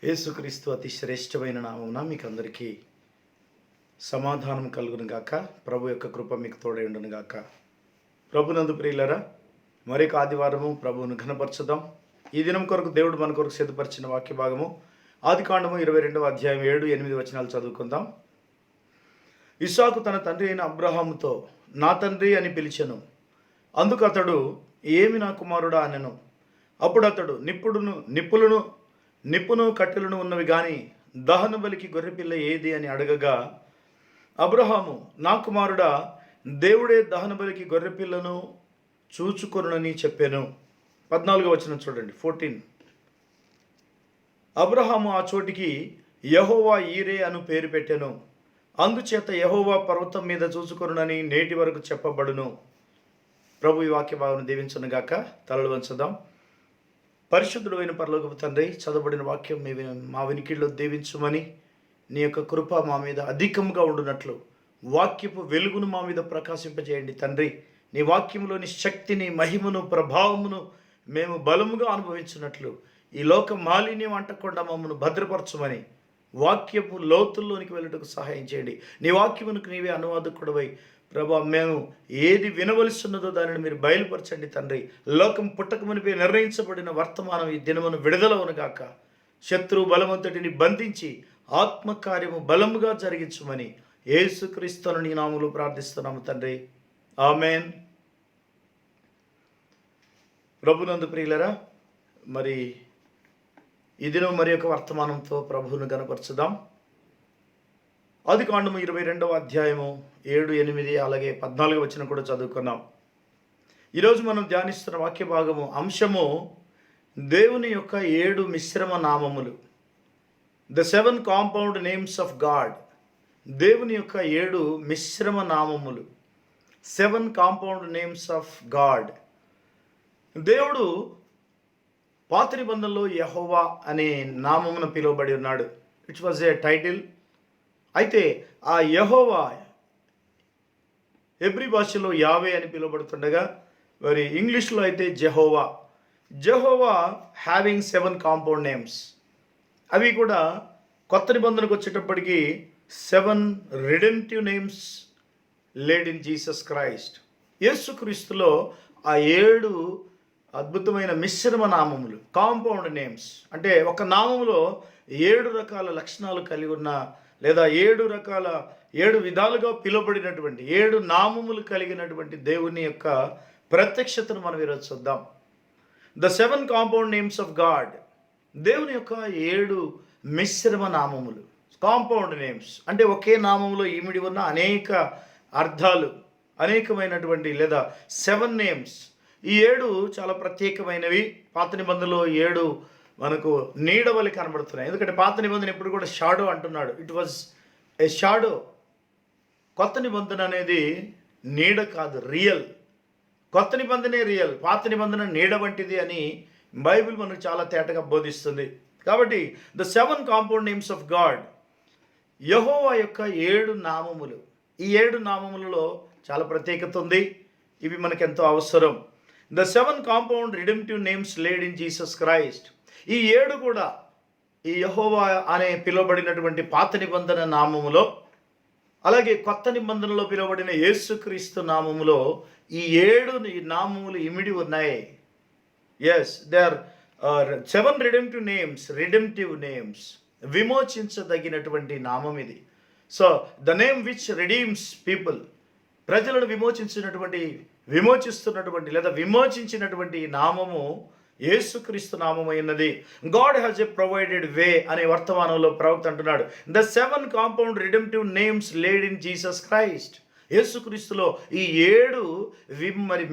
యేసుక్రీస్తు అతి శ్రేష్టమైన నామమున మీకు అందరికీ సమాధానం కలుగును గాక. ప్రభు యొక్క కృప మీకు తోడై ఉండును గాక. ప్రభునందు ప్రియులరా, మరొక ఆదివారము ప్రభువును ఘనపరచుదాం. ఈ దినం కొరకు దేవుడు మన కొరకు సిద్ధపరిచిన వాక్య భాగము ఆదికాండము 22వ అధ్యాయం 7-8 వచనాలు చదువుకుందాం. ఇస్సాకు తన తండ్రి అయిన అబ్రహాముతో నా తండ్రి అని పిలిచెను. అందుకు అతడు ఏమి నా కుమారుడా అనెను. అప్పుడు అతడు నిప్పును కట్టెలను ఉన్నవి గాని దహన బలికి గొర్రెపిల్ల ఏది అని అడగగా, అబ్రహాము నా కుమారుడా, దేవుడే దహన బలికి గొర్రెపిల్లను చూచుకొనునని చెప్పాను. 14వ వచనం చూడండి, 14. అబ్రహాము ఆ చోటికి యెహోవా ఈరే అను పేరు పెట్టెను. అందుచేత యెహోవా పర్వతం మీద చూచుకొనునని నేటి వరకు చెప్పబడును. ప్రభు ఈ వాక్య భావన దీవించునుగాక. తలలు వంచుదాం. పరిశుద్ధుడు అయిన పరలోకపు తండ్రి, చదవబడిన వాక్యం మా వినికిడిలో దీవించుమని, నీ యొక్క కృప మా మీద అధికంగా ఉండునట్లు వాక్యపు వెలుగును మా మీద ప్రకాశింపజేయండి తండ్రి. నీ వాక్యంలోని శక్తిని, మహిమను, ప్రభావమును మేము బలముగా అనుభవించినట్లు ఈ లోక మాలిన్యం అంటకుండా మమ్మల్ని భద్రపరచమని వాక్యపు లోతుల్లోనికి వెళ్ళటకు సహాయం చేయండి. నీ వాక్యమునకు నీవే అనువాదకుడవై ప్రభా, మేము ఏది వినవలసి ఉన్నదో దానిని మీరు బయలుపరచండి తండ్రి. లోకం పుట్టకమునిపై నిర్ణయించబడిన వర్తమానం ఈ దినమును విడుదలవునుగాక. శత్రువు బలవంతుడిని బంధించి ఆత్మకార్యము బలముగా జరిగించమని యేసుక్రీస్తును నీ నామములో ప్రార్థిస్తున్నాము తండ్రి. ఆమెన్. ప్రభునందు ప్రియులరా, మరి ఈ దినం మరి యొక్క వర్తమానంతో ప్రభువును గణపరచుదాం. ఆదికాండము 22వ అధ్యాయము 7-8 అలాగే 14వ వచనం కూడా చదువుకున్నాం. ఈరోజు మనం ధ్యానిస్తున్న వాక్య భాగము అంశము దేవుని యొక్క 7 మిశ్రమ నామములు. The 7 compound names of God. దేవుని యొక్క 7 మిశ్రమ నామములు. 7 కాంపౌండ్ నేమ్స్ ఆఫ్ గాడ్. దేవుడు పాత నిబంధనలో యెహోవా అనే నామమున పిలువబడి ఉన్నాడు. It was a title. అయితే ఆ యెహోవా హెబ్రీ భాషలో యావే అని పిలువబడుతుండగా, మరి ఇంగ్లీష్లో అయితే జెహోవా హ్యావింగ్ 7 కాంపౌండ్ నేమ్స్. అవి కూడా కొత్త నిబంధనకు వచ్చేటప్పటికి 7 redemptive names laid in Jesus Christ. యేసుక్రీస్తులో ఆ 7 అద్భుతమైన మిశ్రమ నామములు, కాంపౌండ్ నేమ్స్. అంటే ఒక నామములో 7 రకాల లక్షణాలు కలిగి ఉన్న, లేదా 7 విధాలుగా పిలువబడినటువంటి 7 నామములు కలిగినటువంటి దేవుని యొక్క ప్రత్యక్షతను మనం ఈరోజు చూద్దాం. The 7 compound names of God. దేవుని యొక్క 7 మిశ్రమ నామములు, కాంపౌండ్ నేమ్స్. అంటే ఒకే నామములో ఇమిడి ఉన్న అనేక అర్థాలు, అనేకమైనటువంటి లేదా 7 నేమ్స్. ఈ 7 చాలా ప్రత్యేకమైనవి. పాత నిబంధనలో 7 మనకు నీడవలి కనబడుతున్నాయి. ఎందుకంటే పాత నిబంధన ఎప్పుడు కూడా షాడో అంటున్నాడు. It was a shadow. కొత్త నిబంధన అనేది నీడ కాదు, రియల్. కొత్త నిబంధనే రియల్, పాత నిబంధన నీడ వంటిది అని బైబిల్ మనకు చాలా తేటగా బోధిస్తుంది. కాబట్టి the 7 compound names of God, యెహోవా యొక్క 7 నామములు. ఈ 7 నామములలో చాలా ప్రత్యేకత ఉంది. ఇవి మనకెంతో అవసరం. The 7 compound redemptive names laid in Jesus Christ. ఈ 7 కూడా ఈ యెహోవా అనే పిలువబడినటువంటి పాత నిబంధన నామములో, అలాగే కొత్త నిబంధనలో పిలువబడిన యేసుక్రీస్తు నామములో ఈ 7 నామములు ఇమిడి ఉన్నాయి. Yes, they are 7 redemptive names. విమోచించదగినటువంటి నామం ఇది. So the name which redeems people. ప్రజలను విమోచిస్తున్నటువంటి లేదా విమోచించినటువంటి నామము యేసుక్రీస్తు నామమైనది. God has a provided way అనే వర్తమానంలో ప్రవక్త అంటున్నాడు, the 7 compound redemptive names laid in Jesus Christ. యేసుక్రీస్తులో ఈ 7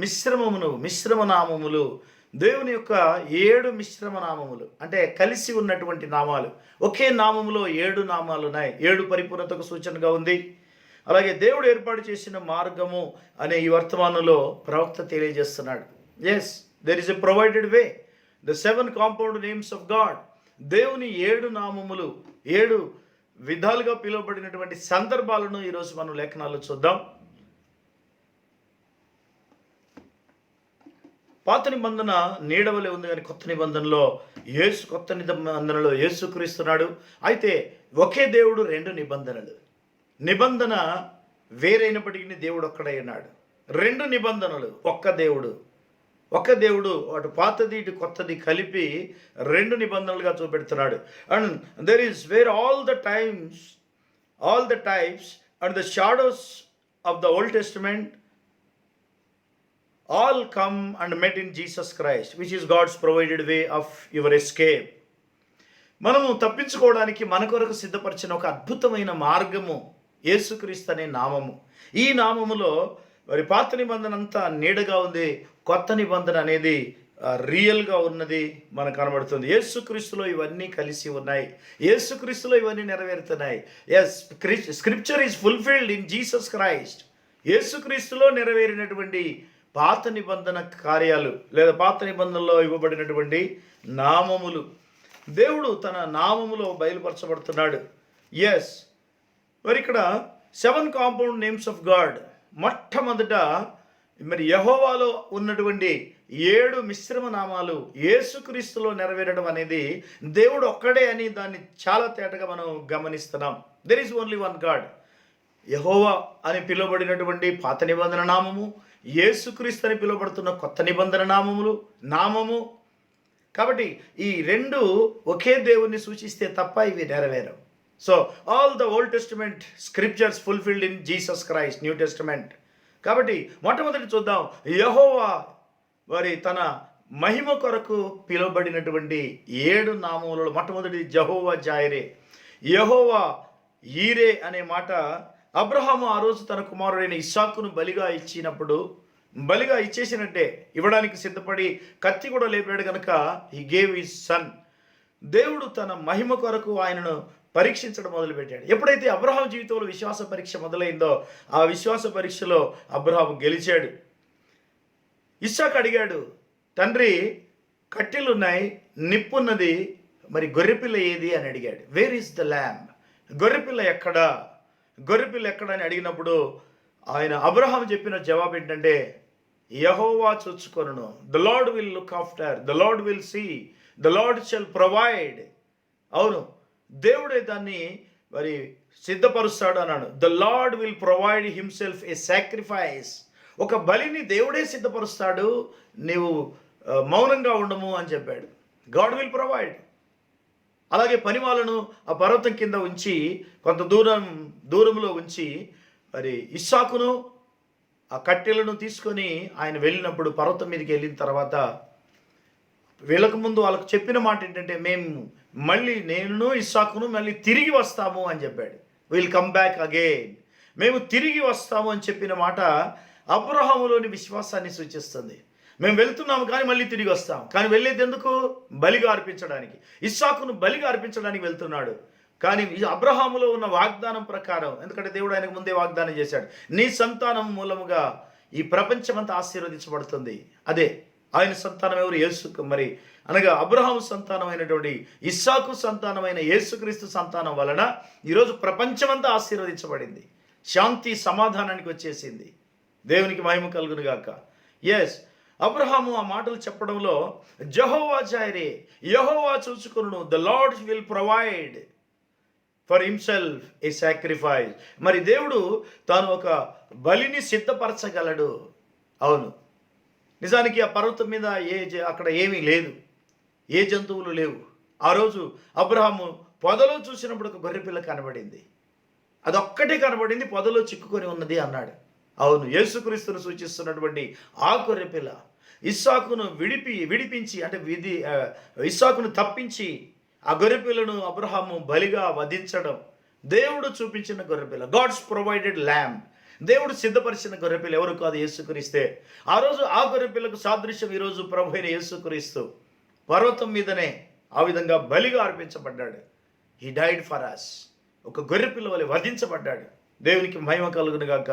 మిశ్రమ నామములు, దేవుని యొక్క 7 మిశ్రమ నామములు అంటే కలిసి ఉన్నటువంటి నామాలు. ఒకే నామములో 7 నామాలు ఉన్నాయి. 7 పరిపూర్ణతకు సూచనగా ఉంది. అలాగే దేవుడు ఏర్పాటు చేసిన మార్గము అనే ఈ వర్తమానంలో ప్రవక్త తెలియజేస్తున్నాడు. Yes, there is a provided way. The 7 compound names of God. దేవుని 7 నామములు 7 విధాలుగా పిలువబడినటువంటి సందర్భాలను ఈరోజు మనం లేఖనాల్లో చూద్దాం. పాత నిబంధన నీడవలే ఉంది కానీ కొత్త నిబంధనలో కొత్త నిబంధనలో యేసుక్రీస్తున్నాడు. అయితే ఒకే దేవుడు రెండు నిబంధనలు. నిబంధన వేరైనప్పటికీ దేవుడు ఒక్కడే ఉన్నాడు. రెండు నిబంధనలు, ఒక్క దేవుడు అటు పాతది ఇటు కొత్తది కలిపి రెండు నిబంధనలుగా చూపెడుతున్నాడు. And there is where all the types and the shadows of the Old Testament all come and met in Jesus Christ, which is God's provided way of your escape. మనము తప్పించుకోవడానికి మన కొరకు సిద్ధపరిచిన ఒక అద్భుతమైన మార్గము యేసుక్రీస్తు అనే నామము. ఈ నామములో మరి పాత నిబంధన అంతా నీడగా ఉంది, కొత్త నిబంధన అనేది రియల్గా ఉన్నది మనకు కనబడుతుంది. యేసుక్రీస్తులో ఇవన్నీ కలిసి ఉన్నాయి, యేసుక్రీస్తులో ఇవన్నీ నెరవేరుతున్నాయి. Scripture is fulfilled in Jesus Christ. యేసుక్రీస్తులో నెరవేరినటువంటి పాత నిబంధన కార్యాలు లేదా పాత నిబంధనలో ఇవ్వబడినటువంటి నామములు దేవుడు తన నామములో బయలుపరచబడుతున్నాడు. మరి ఇక్కడ 7 కాంపౌండ్ నేమ్స్ ఆఫ్ గాడ్. మొట్టమొదట మరి యెహోవాలో ఉన్నటువంటి 7 మిశ్రమ నామాలు యేసుక్రీస్తులో నెరవేరడం అనేది దేవుడు ఒక్కడే అని దాన్ని చాలా తేటగా మనం గమనిస్తున్నాం. There is only one God. యెహోవా అని పిలువబడినటువంటి పాత నిబంధన నామము, యేసుక్రీస్తు అని పిలువబడుతున్న కొత్త నిబంధన నామము. కాబట్టి ఈ రెండు ఒకే దేవుణ్ణి సూచిస్తే తప్ప ఇవి నెరవేరవు. So all the Old Testament scriptures fulfilled in Jesus Christ, New Testament. కాబట్టి మొట్టమొదటి చూద్దాం, యెహోవా మరి తన మహిమ కొరకు పిలువబడినటువంటి 7 నామములలో మొట్టమొదటి యెహోవా జైరే. యెహోవా ఈరే అనే మాట అబ్రహాము ఆ రోజు తన కుమారుడైన ఇస్సాకును బలిగా ఇచ్చేసినట్టే, ఇవ్వడానికి సిద్ధపడి కత్తి కూడా లేపాడు కనుక హీ గేవ్ హిస్ సన్. దేవుడు తన మహిమ కొరకు ఆయనను పరీక్షించడం మొదలుపెట్టాడు. ఎప్పుడైతే అబ్రహాం జీవితంలో విశ్వాస పరీక్ష మొదలైందో ఆ విశ్వాస పరీక్షలో అబ్రహాము గెలిచాడు. ఇస్సాకు అడిగాడు, తండ్రి కట్టెలున్నాయి, నిప్పున్నది, మరి గొర్రెపిల్ల ఏది అని అడిగాడు. Where is the lamb? గొర్రెపిల్ల ఎక్కడా అని అడిగినప్పుడు ఆయన అబ్రహాం చెప్పిన జవాబు ఏంటంటే, యెహోవా చూచుకొనును, the Lord will look after, the Lord will see, the Lord shall provide. అవును, దేవుడే దాన్ని మరి సిద్ధపరుస్తాడు అన్నాడు. The Lord will provide himself a sacrifice. ఒక బలిని దేవుడే సిద్ధపరుస్తాడు, నీవు మౌనంగా ఉండము అని చెప్పాడు. God will provide. అలాగే పని వాళ్ళను ఆ పర్వతం కింద ఉంచి కొంత దూరంలో ఉంచి మరి ఇస్సాకును ఆ కట్టెలను తీసుకొని ఆయన వెళ్ళినప్పుడు పర్వతం మీదకి వెళ్ళిన తర్వాత వీళ్ళకు ముందు వాళ్ళకు చెప్పిన మాట ఏంటంటే, నేను ఇస్సాకును మళ్ళీ తిరిగి వస్తాము అని చెప్పాడు. విల్ కమ్ బ్యాక్ అగైన్, మేము తిరిగి వస్తాము అని చెప్పిన మాట అబ్రహాములోని విశ్వాసాన్ని సూచిస్తుంది. మేము వెళ్తున్నాము కానీ మళ్ళీ తిరిగి వస్తాం. కానీ వెళ్ళేది ఎందుకు? బలిగా అర్పించడానికి. ఇస్సాకును బలిగా అర్పించడానికి వెళ్తున్నాడు. కానీ అబ్రహాములో ఉన్న వాగ్దానం ప్రకారం, ఎందుకంటే దేవుడు ఆయనకు ముందే వాగ్దానం చేశాడు, నీ సంతానం మూలముగా ఈ ప్రపంచమంతా ఆశీర్వదించబడుతుంది. అదే ఆయన సంతానం ఎవరు? మరి అనగా అబ్రహాము సంతానమైనటువంటి ఇస్సాకు సంతానమైన యేసుక్రీస్తు సంతానం వలన ఈరోజు ప్రపంచమంతా ఆశీర్వదించబడింది, శాంతి సమాధానానికి వచ్చేసింది. దేవునికి మహిమ కలుగును గాక. అబ్రహాము ఆ మాటలు చెప్పడంలో యెహోవా జైరే, యెహోవా చూచుకొనును, the Lord will provide for himself a sacrifice. మరి దేవుడు తాను ఒక బలిని సిద్ధపరచగలడు. అవును, నిజానికి ఆ పర్వతం మీద అక్కడ ఏమీ లేదు, ఏ జంతువులు లేవు. ఆ రోజు అబ్రహాము పొదలో చూసినప్పుడు ఒక గొర్రెపిల్ల కనబడింది. అదొక్కటే కనబడింది, పొదలో చిక్కుకొని ఉన్నది అన్నాడు. అవును, యేసుక్రీస్తును సూచిస్తున్నటువంటి ఆ గొర్రెపిల్ల ఇస్సాకును విడిపించి అంటే ఇస్సాకును తప్పించి ఆ గొర్రెపిల్లను అబ్రహాము బలిగా వధించడం దేవుడు చూపించిన గొర్రెపిల్ల. God's provided lamb. దేవుడు సిద్ధపరిచిన గొర్రెపిల్ల ఎవరు కాదు, యేసుక్రీస్తే. ఆ రోజు ఆ గొర్రెపిల్లకు సాదృశ్యం ఈరోజు ప్రభు అయిన యేసుక్రీస్తు పర్వతం మీదనే ఆ విధంగా బలిగా అర్పించబడ్డాడు. He died for us. ఒక గొర్రెపిల్ల వలె వధించబడ్డాడు. దేవునికి మహిమ కలుగును గాక.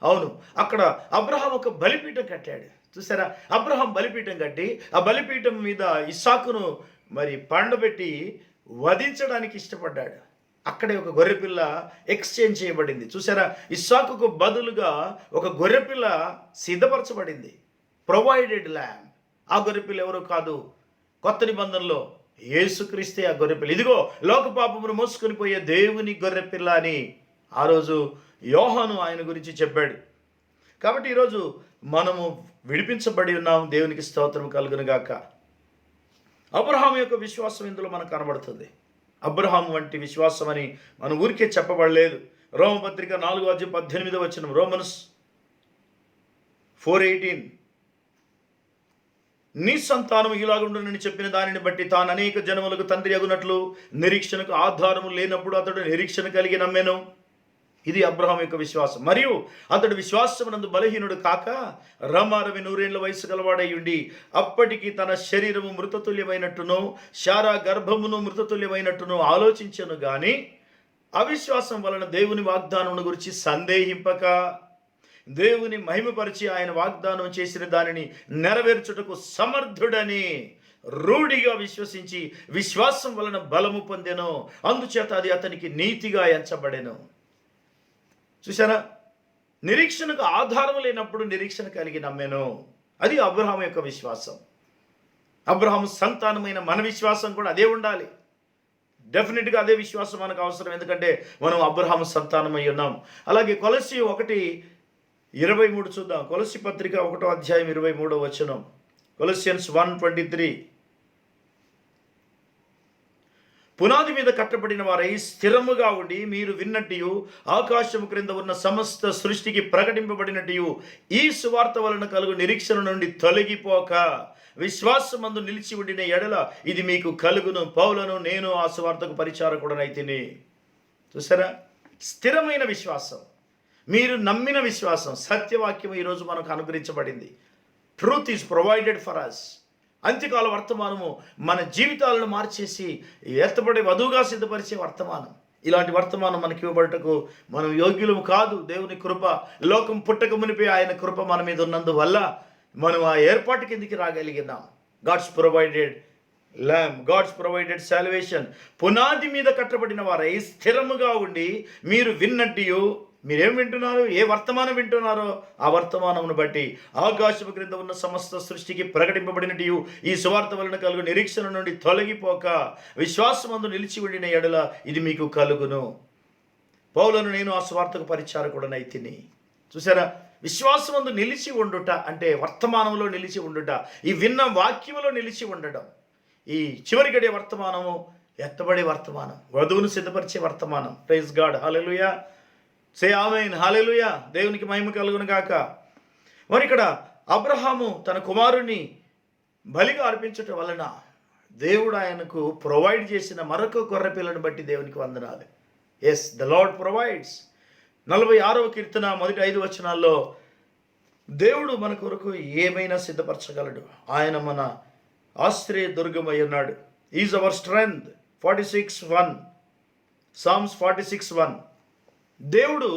అవును, అక్కడ అబ్రహాం ఒక బలిపీఠం కట్టాడు. చూసారా, అబ్రహాం బలిపీఠం కట్టి ఆ బలిపీఠం మీద ఇస్సాకును మరి పండబెట్టి వధించడానికి ఇష్టపడ్డాడు. అక్కడే ఒక గొర్రెపిల్ల ఎక్స్చేంజ్ చేయబడింది. చూసారా, ఇస్సాకుకు బదులుగా ఒక గొర్రెపిల్ల సిద్ధపరచబడింది. Provided lamb. ఆ గొర్రెపిల్ల ఎవరో కాదు, కొత్త నిబంధనలో యేసుక్రీస్తే ఆ గొర్రెపిల్ల. ఇదిగో లోక పాపమును మోసుకొని పోయే దేవుని గొర్రెపిల్ల అని ఆ రోజు యోహాను ఆయన గురించి చెప్పాడు. కాబట్టి ఈరోజు మనము విడిపించబడి ఉన్నాం. దేవునికి స్తోత్రం కలుగును గాక. అబ్రహాం యొక్క విశ్వాసం ఇందులో మనకు కనబడుతుంది. అబ్రహాం వంటి విశ్వాసం అని మన ఊరికే చెప్పబడలేదు. రోమపత్రిక 4:18 రోమన్స్ 4:18 నీ సంతానం ఇలాగుండునని చెప్పిన దానిని బట్టి తాను అనేక జనములకు తండ్రి అగునట్లు నిరీక్షణకు ఆధారము లేనప్పుడు అతడు నిరీక్షణ కలిగి నమ్మెను. ఇది అబ్రహాం యొక్క విశ్వాసం. మరియు అతడు విశ్వాసమునందు బలహీనుడు కాక రమారవి 100 ఏళ్ల వయసు గలవాడై ఉండి అప్పటికి తన శరీరము మృతతుల్యమైనట్టును శారా గర్భమును మృతతుల్యమైనట్టును ఆలోచించను గాని అవిశ్వాసం వలన దేవుని వాగ్దానమును గురించి సందేహింపక దేవుని మహిమపరిచి ఆయన వాగ్దానం చేసిన దానిని నెరవేర్చుటకు సమర్థుడని రూఢిగా విశ్వసించి విశ్వాసం వలన బలము పొందెను. అందుచేత అది అతనికి నీతిగా ఎంచబడెను. చూసారా, నిరీక్షణకు ఆధారం లేనప్పుడు నిరీక్షణ కలిగి నమ్మెను. అది అబ్రహాం యొక్క విశ్వాసం. అబ్రహాము సంతానమైన మన విశ్వాసం కూడా అదే ఉండాలి. డెఫినెట్గా అదే విశ్వాసం మనకు అవసరం, ఎందుకంటే మనం అబ్రహాము సంతానమై ఉన్నాం. అలాగే కొలస్సీ 1:23 చూద్దాం. కొలస్సీ పత్రిక 1:23 కొలస్సియన్స్ 1:23 పునాది మీద కట్టబడిన వారై స్థిరముగా ఉండి మీరు విన్నట్టు ఆకాశము క్రింద ఉన్న సమస్త సృష్టికి ప్రకటింపబడినట్టు ఈ సువార్త వలన కలుగు నిరీక్షణ నుండి తొలగిపోక విశ్వాసమందు నిలిచి ఉండిన ఎడల ఇది మీకు కలుగును. పౌలను నేను ఆ సువార్తకు పరిచారకుడనైతిని. చూసారా, స్థిరమైన విశ్వాసం, మీరు నమ్మిన విశ్వాసం. సత్యవాక్యం ఈరోజు మనకు అనుగ్రహించబడింది. Truth is provided for us. అంత్యకాల వర్తమానము మన జీవితాలను మార్చేసి ఎత్తబడే వధువుగా సిద్ధపరిచే వర్తమానం. ఇలాంటి వర్తమానం మనకి ఇవ్వబడటకు మనం యోగ్యులము కాదు. దేవుని కృప, లోకం పుట్టక మునిపే ఆయన కృప మన మీద ఉన్నందువల్ల మనం ఆ ఏర్పాటు కిందికి రాగలిగినాం. God's provided lamb, God's provided salvation. పునాది మీద కట్టబడిన వారై స్థిరముగా ఉండి మీరు విన్నట్టు, మీరేం వింటున్నారు, ఏ వర్తమానం వింటున్నారో ఆ వర్తమానమును బట్టి ఆకాశము క్రింద ఉన్న సమస్త సృష్టికి ప్రకటింపబడినట్టు ఈ సువార్త వలన కలుగు నిరీక్షణ నుండి తొలగిపోక విశ్వాసమందు నిలిచి ఉండిన ఎడల ఇది మీకు కలుగును. పౌలను నేను ఆ సువార్తకు పరిచారకుడనైతిని. చూసారా, విశ్వాసమందు నిలిచి ఉండుట అంటే వర్తమానంలో నిలిచి ఉండుట, ఈ విన్న వాక్యములో నిలిచి ఉండడం. ఈ చివరి గడియ వర్తమానము ఎత్తబడే వర్తమానం, వధువును సిద్ధపరిచే వర్తమానం. ప్రైజ్ గాడ్, హల్లెలూయా, సే ఆమేన్, హల్లెలూయా. దేవునికి మహిమ కలుగును గాక. మరి ఇక్కడ అబ్రహాము తన కుమారుని బలిగా అర్పించటం వలన దేవుడు ఆయనకు ప్రొవైడ్ చేసిన మరొక గొర్రెపిల్లను బట్టి దేవునికి వందనాలు. Yes, the Lord provides. 46వ కీర్తన 1-5 వచనాల్లో దేవుడు మన కొరకు ఏమైనా సిద్ధపరచగలడు. ఆయన మన ఆశ్రయ దుర్గమై ఉన్నాడు. Is our strength. 46:1 సామ్స్ 46:1. దేవుడు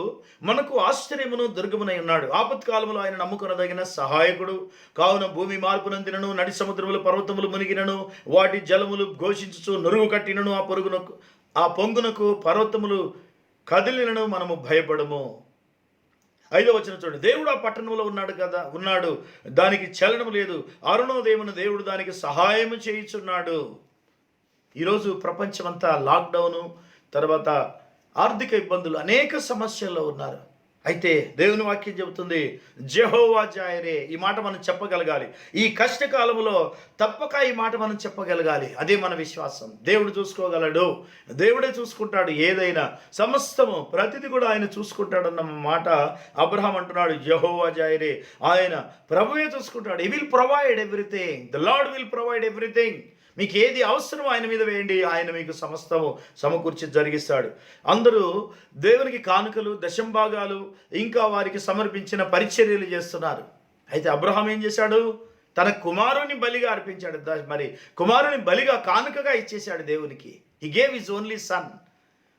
మనకు ఆశ్చర్యమును దుర్గమునై ఉన్నాడు. ఆపత్కాలములో ఆయన నమ్ముకొనదగిన సహాయకుడు. కావున భూమి మార్పునందినను, నడి సముద్రములు పర్వతములు మునిగినను, వాటి జలములు ఘోషించుచు నురుగు కట్టినను, ఆ పొంగునకు పర్వతములు కదిలినను మనము భయపడము. 5వ వచనం చూడండి. దేవుడు ఆ పట్టణంలో ఉన్నాడు, దానికి చలనం లేదు. అరుణోదయమున దేవుడు దానికి సహాయము చేయుచున్నాడు. ఈరోజు ప్రపంచమంతా లాక్డౌను, తర్వాత ఆర్థిక ఇబ్బందులు, అనేక సమస్యల్లో ఉన్నారు. అయితే దేవుని వాక్యం చెబుతుంది, జెహోవా జైరే. ఈ మాట మనం చెప్పగలగాలి. ఈ కష్టకాలంలో తప్పక ఈ మాట మనం చెప్పగలగాలి. అదే మన విశ్వాసం. దేవుడు చూసుకోగలడు, దేవుడే చూసుకుంటాడు. ఏదైనా సమస్తము ప్రతిది కూడా ఆయన చూసుకుంటాడన్న మాట అబ్రహాం అంటున్నాడు. జెహోవా జైరే, ఆయన ప్రభువే చూసుకుంటాడు. He will provide everything. The Lord will provide everything. మీకు ఏది అవసరమో ఆయన మీద వేయండి, ఆయన మీకు సమస్తము సమకూర్చి జరిగిస్తాడు. అందరూ దేవునికి కానుకలు, దశంభాగాలు, ఇంకా వారికి సమర్పించిన పరిచర్యలు చేస్తున్నారు. అయితే అబ్రహాం ఏం చేశాడు? తన కుమారుని బలిగా అర్పించాడు. మరి కుమారుని బలిగా కానుకగా ఇచ్చేశాడు దేవునికి. He gave his only son.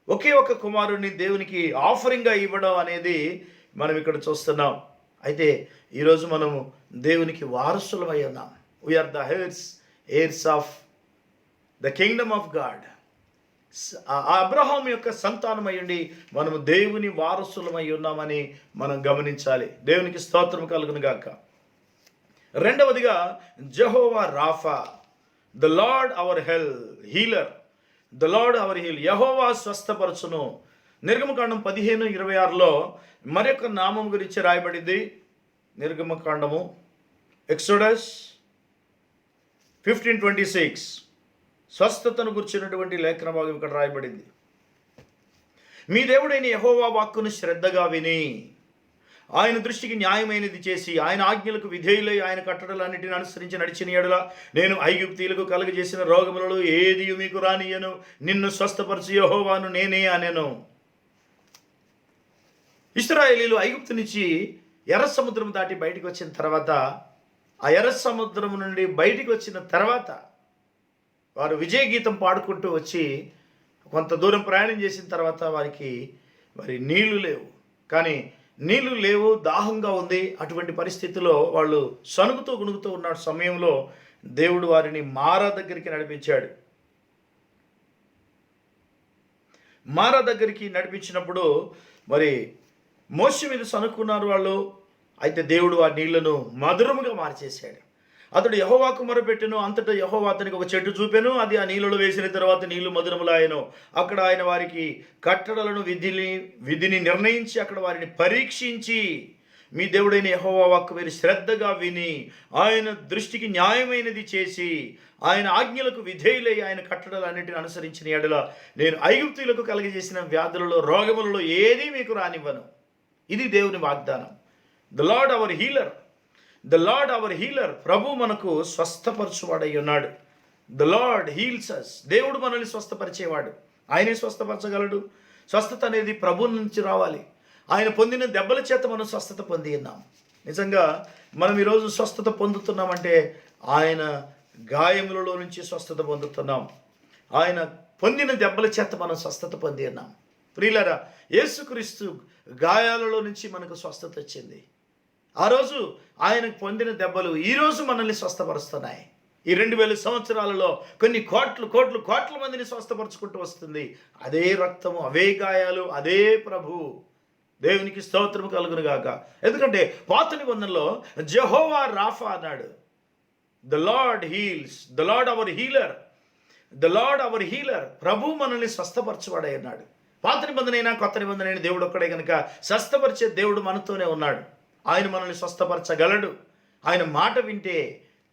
ఒకే ఒక కుమారుని దేవునికి ఆఫరింగ్గా ఇవ్వడం అనేది మనం ఇక్కడ చూస్తున్నాం. అయితే ఈరోజు మనము దేవునికి వారసులమై ఉన్నాం. We are the heirs of the kingdom of God. Abraham యొక్క సంతానం అయ్యండి మనము దేవుని వారసులమై ఉన్నామని మనం గమనించాలి. దేవునికి స్తోత్రం కలుగును గాక. రెండవదిగా Jehovah Rapha, the Lord our healer, the Lord our యెహోవా స్వస్థపరచును. నిర్గమకాండం 15:26లో మరొక నామం గురించి రాయబడింది. నిర్గమకాండము ఎక్సోడస్ 15:26 స్వస్థతను గురించినటువంటి లేఖన భాగం ఇక్కడ రాయబడింది. మీ దేవుడైన యెహోవా వాక్కును శ్రద్ధగా విని ఆయన దృష్టికి న్యాయమైనది చేసి ఆయన ఆజ్ఞలకు విధేయులై ఆయన కట్టడలన్నిటిని అనుసరించి నడిచిన యెడల నేను ఐగుప్తీయులకు కలుగజేసిన రోగములలో ఏది మీకు రానియను, నిన్ను స్వస్థపరచు యెహోవాను నేనే అనెను. ఇశ్రాయేలీలు ఐగుప్తు నుంచి ఎర్ర సముద్రం దాటి బయటికి వచ్చిన తర్వాత, ఆ ఎర్ర సముద్రం నుండి బయటికి వచ్చిన తర్వాత వారు విజయ గీతం పాడుకుంటూ వచ్చి కొంత దూరం ప్రయాణం చేసిన తర్వాత వారికి మరి నీళ్లు లేవు. కానీ నీళ్లు లేవు, దాహంగా ఉంది. అటువంటి పరిస్థితిలో వాళ్ళు సనుగుతూ గుణుగుతూ ఉన్న సమయంలో దేవుడు వారిని మారా దగ్గరికి నడిపించాడు. మారా దగ్గరికి నడిపించినప్పుడు మరి మోషే మీద సనుక్కున్నారు వాళ్ళు. అయితే దేవుడు ఆ నీళ్లను మధురముగా మార్చేశాడు. అతడు యెహోవాకు మొరపెట్టెను, అంతటా యెహోవా అతనికి ఒక చెట్టు చూపెను, అది ఆ నీళ్ళలో వేసిన తర్వాత నీళ్లు మధురములాయెను. అక్కడ ఆయన వారికి కట్టడలను విధిని నిర్ణయించి అక్కడ వారిని పరీక్షించి, మీ దేవుడైన యెహోవా వాక్కు మీరు శ్రద్ధగా విని ఆయన దృష్టికి న్యాయమైనది చేసి ఆయన ఆజ్ఞలకు విధేయులై ఆయన కట్టడలన్నిటిని అనుసరించిన యెడల నేను ఐగుప్తీయులకు కలుగజేసిన వ్యాధులలో రోగములలో ఏదీ మీకు రానివ్వను. ఇది దేవుని వాగ్దానం. The Lord our healer, the Lord our healer. ప్రభు మనకు స్వస్థపరచువాడై ఉన్నాడు. The Lord heals us. దేవుడు మనల్ని స్వస్థపరిచేవాడు. ఆయనే స్వస్థపరచగలడు. స్వస్థత అనేది ప్రభు నుంచి రావాలి. ఆయన పొందిన దెబ్బల చేత మనం స్వస్థత పొంది ఉన్నాం. నిజంగా మనం ఈరోజు స్వస్థత పొందుతున్నామంటే ఆయన గాయములలో నుంచి స్వస్థత పొందుతున్నాం. ఆయన పొందిన దెబ్బల చేత మనం స్వస్థత పొంది ఉన్నాం. ప్రియులారా, యేసుక్రీస్తు గాయాలలో నుంచి మనకు స్వస్థత వచ్చింది. ఆ రోజు ఆయనకు పొందిన దెబ్బలు ఈరోజు మనల్ని స్వస్థపరుస్తున్నాయి. ఈ 2000 సంవత్సరాలలో కొన్ని కోట్ల మందిని స్వస్థపరుచుకుంటూ వస్తుంది. అదే రక్తము, అవే గాయాలు, అదే ప్రభు. దేవునికి స్తోత్రము కలుగును గాక. ఎందుకంటే పాత నిబంధనలో జెహోవా రాఫా అన్నాడు. The Lord heals, the Lord our healer, the Lord our healer. ప్రభు మనల్ని స్వస్థపరచువాడై ఉన్నాడు. పాత నిబంధనైనా కొత్త నిబంధనైనా దేవుడు ఒక్కడే కనుక స్వస్థపరిచే దేవుడు మనతోనే ఉన్నాడు. ఆయన మనల్ని స్వస్థపరచగలడు. ఆయన మాట వింటే,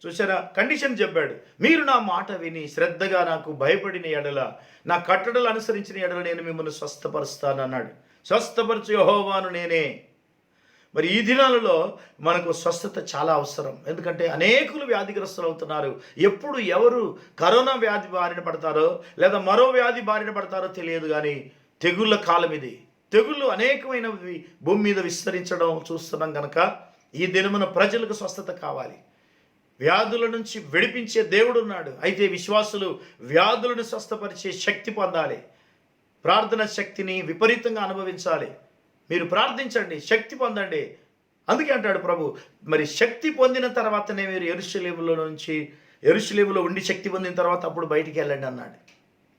చూసారా, కండిషన్ చెప్పాడు, మీరు నా మాట విని శ్రద్ధగా నాకు భయపడిన ఎడల, నా కట్టడలు అనుసరించిన ఎడల నేను మిమ్మల్ని స్వస్థపరుస్తాను అన్నాడు. స్వస్థపరచు యెహోవాను నేనే. మరి ఈ దినాలలో మనకు స్వస్థత చాలా అవసరం. ఎందుకంటే అనేకులు వ్యాధిగ్రస్తులు అవుతున్నారు. ఎప్పుడు ఎవరు కరోనా వ్యాధి బారిన పడతారో లేదా మరో వ్యాధి బారిన పడతారో తెలియదు. కానీ తెగుళ్ళ కాలం ఇది. తెగుళ్ళు అనేకమైనవి భూమి మీద విస్తరించడం చూస్తున్నాం కనుక ఈ దినమున ప్రజలకు స్వస్థత కావాలి. వ్యాధుల నుంచి విడిపించే దేవుడు ఉన్నాడు. అయితే విశ్వాసులు వ్యాధులను స్వస్థపరిచే శక్తి పొందాలి. ప్రార్థన శక్తిని విపరీతంగా అనుభవించాలి. మీరు ప్రార్థించండి, శక్తి పొందండి. అందుకే అంటాడు ప్రభు, మరి శక్తి పొందిన తర్వాతనే మీరు యెరూషలేములో ఉండి శక్తి పొందిన తర్వాత అప్పుడు బయటికి వెళ్ళండి అన్నాడు.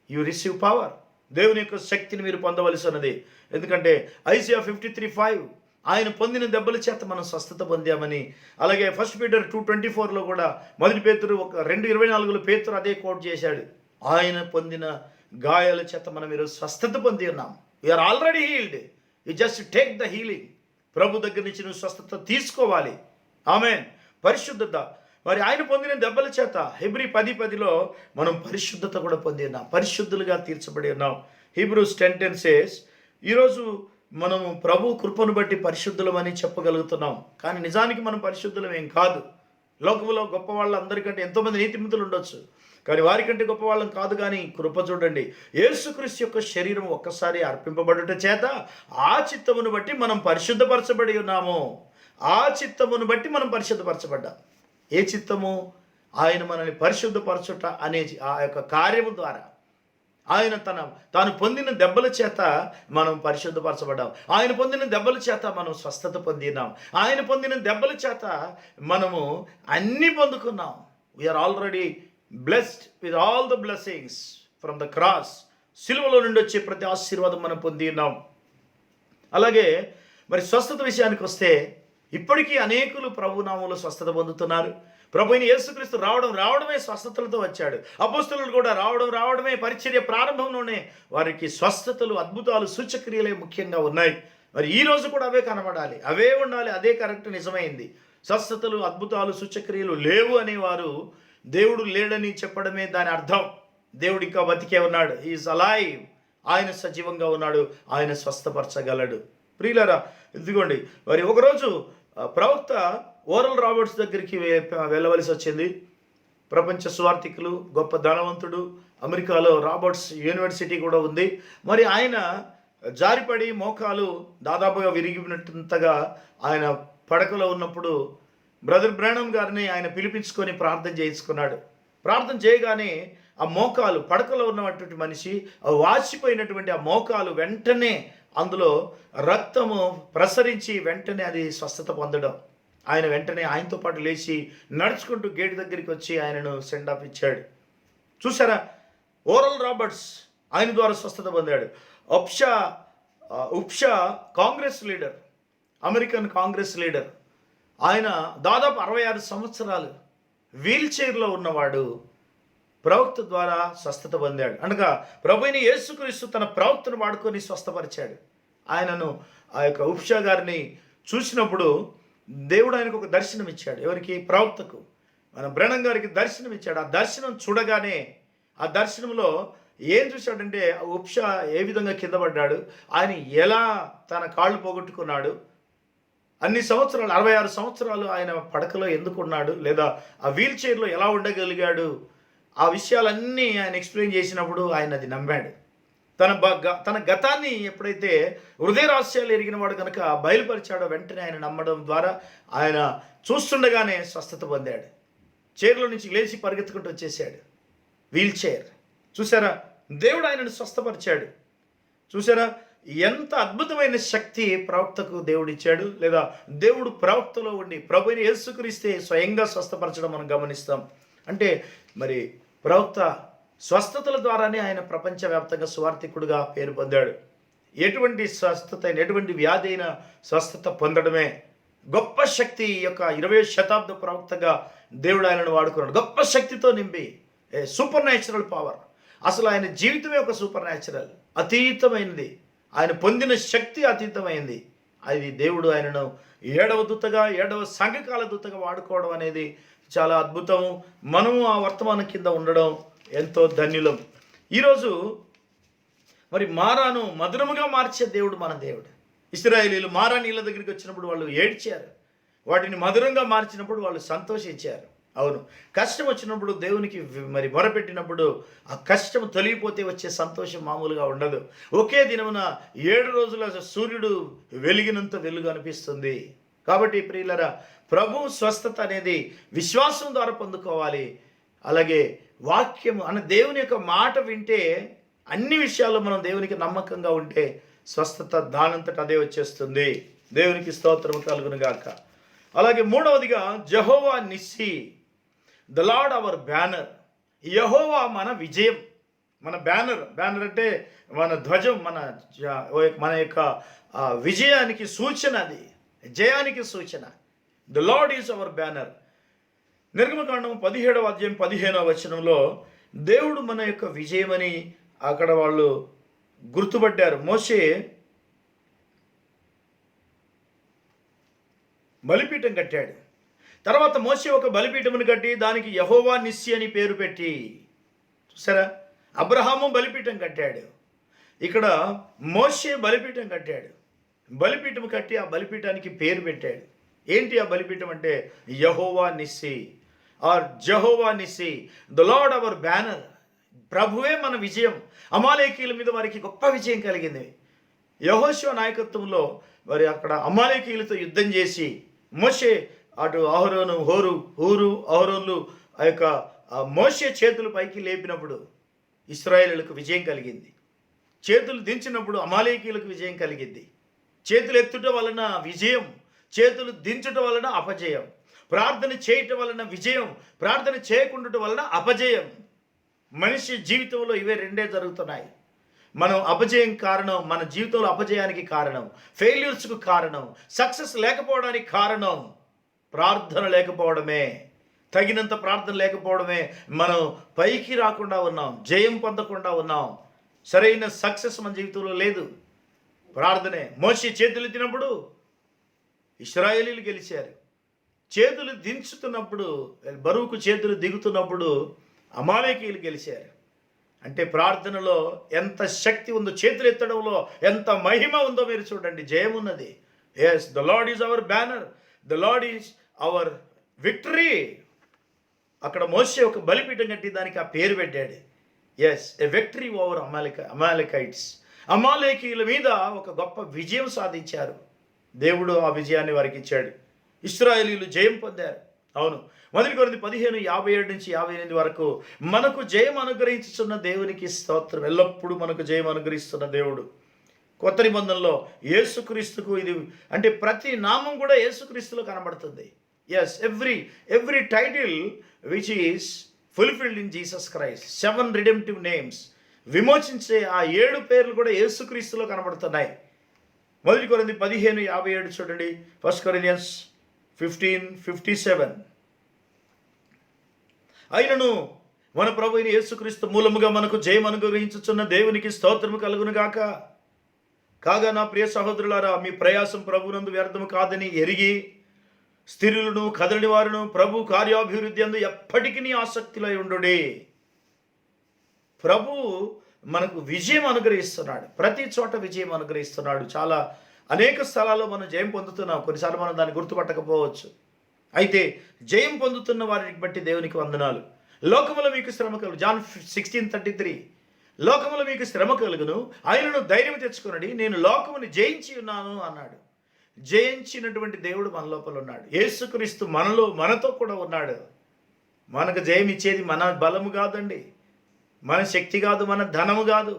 You receive power. దేవుని యొక్క శక్తిని మీరు పొందవలసి ఉన్నది. ఎందుకంటే ఐజియా 53:5 ఆయన పొందిన దెబ్బల చేత మనం స్వస్థత పొందామని. అలాగే 1 Peter 2:24లో కూడా 1 Peter 2:24లో పేతురు అదే కోట్ చేశాడు. ఆయన పొందిన గాయాల చేత మనం ఈరోజు స్వస్థత పొంది ఉన్నాం. We are already healed. You just take the healing. ప్రభు దగ్గర నుంచి నువ్వు స్వస్థత తీసుకోవాలి. ఆమేన్. పరిశుద్ధత. మరి ఆయన పొందిన దెబ్బల చేత హెబ్రీ 10:10లో మనం పరిశుద్ధత కూడా పొంది ఉన్నాం. పరిశుద్ధులుగా తీర్చబడి ఉన్నాం. హీబ్రూస్ 10:10 సేస్ ఈరోజు మనము ప్రభు కృపను బట్టి పరిశుద్ధులమని చెప్పగలుగుతున్నాం. కానీ నిజానికి మనం పరిశుద్ధులం ఏం కాదు. లోకంలో గొప్ప వాళ్ళందరికంటే ఎంతోమంది నీతిమంతులు ఉండొచ్చు, కానీ వారికంటే గొప్ప వాళ్ళం కాదు. కానీ కృప చూడండి, యేసుక్రీస్తు యొక్క శరీరం ఒక్కసారి అర్పింపబడుట చేత ఆ చిత్తమును బట్టి మనం పరిశుద్ధపరచబడి ఉన్నాము. ఆ చిత్తమును బట్టి మనం పరిశుద్ధపరచబడ్డాం. ఏ చిత్తము? ఆయన మనల్ని పరిశుద్ధపరచుట అనే ఆ యొక్క కార్యము ద్వారా ఆయన తాను పొందిన దెబ్బల చేత మనం పరిశుద్ధపరచబడ్డాం. ఆయన పొందిన దెబ్బల చేత మనం స్వస్థత పొందినాం. ఆయన పొందిన దెబ్బల చేత మనము అన్నీ పొందుకున్నాం. We are already blessed with all the blessings from the cross. సిలువలో నుండి వచ్చే ప్రతి ఆశీర్వాదం మనం పొంది ఉన్నాం. అలాగే మరి స్వస్థత విషయానికి వస్తే ఇప్పటికీ అనేకులు ప్రభు నామములో స్వస్థత పొందుతున్నారు. ప్రభువైన యేసుక్రీస్తు రావడమే స్వస్థతలతో వచ్చాడు. అపోస్తలులు కూడా రావడమే పరిచర్య ప్రారంభంలోనే వారికి స్వస్థతలు, అద్భుతాలు, సూచక్రియలే ముఖ్యంగా ఉన్నాయి. మరి ఈ రోజు కూడా అవే కనబడాలి, అవే ఉండాలి. అదే కరెక్ట్, నిజమైంది. స్వస్థతలు, అద్భుతాలు, సూచక్రియలు లేవు అనేవారు దేవుడు లేడని చెప్పడమే దాని అర్థం. దేవుడు ఇంకా బతికే ఉన్నాడు. Is alive. ఆయన సజీవంగా ఉన్నాడు. ఆయన స్వస్థపరచగలడు. ప్రియులారా, ఇదిగోండి, మరి ఒకరోజు ప్రవక్త ఓరల్ రాబర్ట్స్ దగ్గరికి వెళ్ళవలసి వచ్చింది. ప్రపంచ స్వార్థికులు, గొప్ప ధనవంతుడు, అమెరికాలో రాబర్ట్స్ యూనివర్సిటీ కూడా ఉంది. మరి ఆయన జారిపడి మోకాలు దాదాపుగా విరిగినట్టుగా ఆయన పడకలో ఉన్నప్పుడు బ్రదర్ బ్రానమ్ గారిని ఆయన పిలిపించుకొని ప్రార్థన చేయించుకున్నాడు. ప్రార్థన చేయగానే ఆ మోకాలు, పడకలో ఉన్నటువంటి మనిషి వాచిపోయినటువంటి ఆ మోకాలు వెంటనే అందులో రక్తము ప్రసరించి వెంటనే అది స్వస్థత పొందడం. ఆయన వెంటనే ఆయనతో పాటు లేచి నడుచుకుంటూ గేట్ దగ్గరికి వచ్చి ఆయనను సెండ్ ఆఫ్ ఇచ్చాడు. చూసారా, ఓరల్ రాబర్ట్స్ ఆయన ద్వారా స్వస్థత పొందాడు. Upshaw congress leader, American congress leader, ఆయన దాదాపు 66 సంవత్సరాలు వీల్ చైర్లో ఉన్నవాడు ప్రవక్త ద్వారా స్వస్థత పొందాడు. అనగా ప్రభువైన యేసుక్రీస్తు తన ప్రవక్తను వాడుకొని స్వస్థపరిచాడు. ఆయనను ఆ యొక్క ఉప్షా గారిని చూసినప్పుడు దేవుడు ఆయనకు ఒక దర్శనం ఇచ్చాడు. ఎవరికి? ప్రవక్తకు. మన బ్రానమ్ గారికి దర్శనం ఇచ్చాడు. ఆ దర్శనం చూడగానే ఆ దర్శనంలో ఏం చూశాడంటే ఉప్షా ఏ విధంగా కింద పడ్డాడు, ఆయన ఎలా తన కాళ్ళు పోగొట్టుకున్నాడు, అన్ని సంవత్సరాలు 66 సంవత్సరాలు ఆయన పడకలో ఎందుకు ఉన్నాడు, లేదా ఆ వీల్ చైర్లో ఎలా ఉండగలిగాడు, ఆ విషయాలన్నీ ఆయన ఎక్స్ప్లెయిన్ చేసినప్పుడు ఆయన అది నమ్మాడు. తన గతాన్ని ఎప్పుడైతే హృదయ రహస్యాలు ఎరిగిన వాడు కనుక బయలుపరిచాడో వెంటనే ఆయన నమ్మడం ద్వారా ఆయన చూస్తుండగానే స్వస్థత పొందాడు. చైర్లో నుంచి లేచి పరిగెత్తుకుంటూ వచ్చేసాడు. Wheelchair. చూసారా, దేవుడు ఆయనను స్వస్థపరిచాడు. చూసారా, ఎంత అద్భుతమైన శక్తి ప్రవక్తకు దేవుడు ఇచ్చాడు, లేదా దేవుడు ప్రవక్తలో ఉండి ప్రభువైన యేసుక్రీస్తే స్వయంగా స్వస్థపరచడం మనం గమనిస్తాం. అంటే మరి ప్రవక్త స్వస్థతల ద్వారానే ఆయన ప్రపంచవ్యాప్తంగా సువార్థికుడుగా పేరు పొందాడు. ఎటువంటి స్వస్థత అయినా, ఎటువంటి వ్యాధి అయినా స్వస్థత పొందడమే గొప్ప శక్తి. ఈ యొక్క 20వ శతాబ్ద ప్రవక్తగా దేవుడు ఆయనను వాడుకున్నాడు. గొప్ప శక్తితో నింపి, సూపర్ న్యాచురల్ పవర్. అసలు ఆయన జీవితమే ఒక సూపర్ న్యాచురల్, అతీతమైనది. ఆయన పొందిన శక్తి అతీతమైంది. అది దేవుడు ఆయనను 7వ దూతగా, 7వ సంఘకాల దూతగా వాడుకోవడం అనేది చాలా అద్భుతము. మనము ఆ వర్తమానం కింద ఉండడం ఎంతో ధన్యులం. ఈరోజు మరి మారాను మధురముగా మార్చే దేవుడు మన దేవుడు. ఇశ్రాయేలీయులు మారా నీళ్ళ దగ్గరికి వచ్చినప్పుడు వాళ్ళు ఏడ్చారు. వాటిని మధురంగా మార్చినప్పుడు వాళ్ళు సంతోషించారు. అవును, కష్టం వచ్చినప్పుడు దేవునికి మరి మొరపెట్టినప్పుడు ఆ కష్టం తొలగిపోతే వచ్చే సంతోషం మామూలుగా ఉండదు. ఒకే దినమున 7 రోజుల సూర్యుడు వెలిగినంత వెలుగు అనిపిస్తుంది. కాబట్టి ప్రియులరా, ప్రభు స్వస్థత అనేది విశ్వాసం ద్వారా పొందుకోవాలి. అలాగే వాక్యము అన్న దేవుని యొక్క మాట వింటే, అన్ని విషయాల్లో మనం దేవునికి నమ్మకంగా ఉంటే స్వస్థత దానంతట అదే వచ్చేస్తుంది. దేవునికి స్తోత్రం కలుగును గాక. అలాగే మూడవదిగా Jehovah Nissi, the Lord our banner. యెహోవా మన విజయం, మన బ్యానర్. బ్యానర్ అంటే మన ధ్వజం, మన యొక్క విజయానికి సూచన, అది జయానికి సూచన. The Lord is our banner. నిర్గమకాండం 17వ అధ్యాయం 15వ వచనంలో దేవుడు మన యొక్క విజయమని అక్కడ వాళ్ళు గుర్తుపట్టారు. మోషే బలిపీఠం కట్టాడు. తర్వాత మోషే ఒక బలిపీఠమును కట్టి దానికి యెహోవా నిస్సి అని పేరు పెట్టి, చూసారా, అబ్రహాము బలిపీఠం కట్టాడు. ఇక్కడ మోషే బలిపీఠం కట్టాడు. బలిపీఠం కట్టి ఆ బలిపీఠానికి పేరు పెట్టాడు. ఏంటి ఆ బలిపీఠం అంటే? యెహోవా Nissi or Jehovah Nissi, the Lord our banner. ప్రభువే మన విజయం. అమాలేకీయుల మీద వారికి గొప్ప విజయం కలిగింది. యెహోషువ నాయకత్వంలో మరి అక్కడ అమాలేకీయులతో యుద్ధం చేసి మోషే అటు అహరోన్లు ఆ యొక్క మోషే చేతులు పైకి లేపినప్పుడు ఇశ్రాయేలులకు విజయం కలిగింది. చేతులు దించినప్పుడు అమాలేకీయులకు విజయం కలిగింది. చేతులు ఎత్తుట వలన విజయం, చేతులు దించుట వలన అపజయం. ప్రార్థన చేయటం వలన విజయం, ప్రార్థన చేయకుండటం వలన అపజయం. మనిషి జీవితంలో ఇవే రెండే జరుగుతున్నాయి. మనం అపజయం కారణం, మన జీవితంలో అపజయానికి కారణం, ఫెయిల్యూర్స్కు కారణం, సక్సెస్ లేకపోవడానికి కారణం ప్రార్థన లేకపోవడమే. తగినంత ప్రార్థన లేకపోవడమే మనం పైకి రాకుండా ఉన్నాం, జయం పొందకుండా ఉన్నాం. సరైన సక్సెస్ మన జీవితంలో లేదు. ప్రార్థనే. మోషే చేతులు ఎత్తినప్పుడు ఇశ్రాయేలీలు గెలిచారు. చేతులు దించుతున్నప్పుడు, బరువుకు చేతులు దిగుతున్నప్పుడు అమాలేకీయులు గెలిచారు. అంటే ప్రార్థనలో ఎంత శక్తి ఉందో, చేతులు ఎత్తడంలో ఎంత మహిమ ఉందో మీరు చూడండి. జయం ఉన్నది. Yes, the Lord is our banner, the Lord is our victory. అక్కడ మోషే ఒక బలిపీఠం కట్టి దానికి ఆ పేరు పెట్టాడు. Yes, a victory over Amalekites. అమాలేకీయుల మీద ఒక గొప్ప విజయం సాధించారు. దేవుడు ఆ విజయాన్ని వారికి ఇచ్చాడు. ఇశ్రాయేలీయులు జయం పొందారు. అవును, 1 కొరింథీ 15:57-58 వరకు మనకు జయం అనుగ్రహించుతున్న దేవునికి స్తోత్రం. ఎల్లప్పుడూ మనకు జయం అనుగ్రహిస్తున్న దేవుడు. కొత్త నిబంధనలో యేసుక్రీస్తుకు ఇది అంటే ప్రతి నామం కూడా యేసుక్రీస్తులో కనబడుతుంది. Yes, every title which is fulfilled in Jesus Christ. 7 redemptive names, విమోచించే ఆ 7 పేర్లు కూడా యేసుక్రీస్తులో కనబడుతున్నాయి. 1 కొరింథీ 15:57 చూడండి. 1 Corinthians 15:57. అయినను మన ప్రభు అయిన యేసుక్రీస్తు మూలముగా మనకు జయం అనుగ్రహించుచున్న దేవునికి స్తోత్రము కలుగును గాక. కాగా నా ప్రియ సహోదరులారా, మీ ప్రయాసం ప్రభునందు వ్యర్థము కాదని ఎరిగి స్థిరులను కదలని వారును ప్రభు కార్యాభివృద్ధి అందు ఎప్పటికీ ఆసక్తిలో ఉండుడి. ప్రభు మనకు విజయం అనుగ్రహిస్తున్నాడు. ప్రతి చోట విజయం అనుగ్రహిస్తున్నాడు. చాలా అనేక స్థలాల్లో మనం జయం పొందుతున్నాం. కొన్నిసార్లు మనం దాన్ని గుర్తుపట్టకపోవచ్చు. అయితే జయం పొందుతున్న వారిని బట్టి దేవునికి వందనాలు. లోకములో మీకు శ్రమ కలుగు, జాన్ 16:33. లోకములో మీకు శ్రమ కలుగును, ఆయనను ధైర్యం తెచ్చుకునండి, నేను లోకముని జయించి ఉన్నాను అన్నాడు. జయించినటువంటి దేవుడు మన లోపల ఉన్నాడు. యేసుక్రీస్తు మనతో కూడా ఉన్నాడు. మనకు జయం ఇచ్చేది మన బలము కాదండి, మన శక్తి కాదు, మన ధనము కాదు.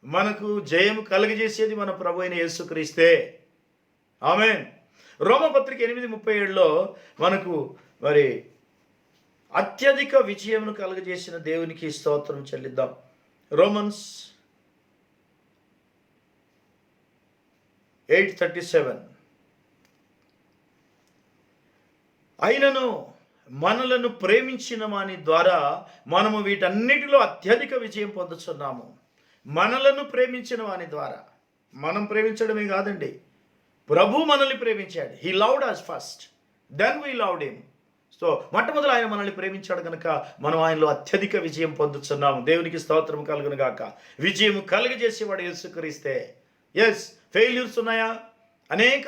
మనకు జయం కలుగజేసేది మన ప్రభు అయిన యేసుక్రీస్తే. ఆమేన్. రోమపత్రిక 8:37లో మనకు మరి అత్యధిక విజయమును కలుగజేసిన దేవునికి స్తోత్రం చెల్లిద్దాం. రోమన్స్ 8:37. అయినను మనలను ప్రేమించిన వాని ద్వారా మనము వీటన్నిటిలో అత్యధిక విజయం పొందుతున్నాము. మనలను ప్రేమించిన వాని ద్వారా. మనం ప్రేమించడమే కాదండి, ప్రభు మనల్ని ప్రేమించాడు. He loved us first, then we loved him. So మొట్టమొదలు ఆయన మనల్ని ప్రేమించాడు కనుక మనం ఆయనలో అత్యధిక విజయం పొందుతున్నాము. దేవునికి స్తోత్రం కలుగును గాక. విజయం కలుగజేసేవాడు యేసుక్రీస్తే. ఎస్, ఫెయిల్యూర్స్ ఉన్నాయా? అనేక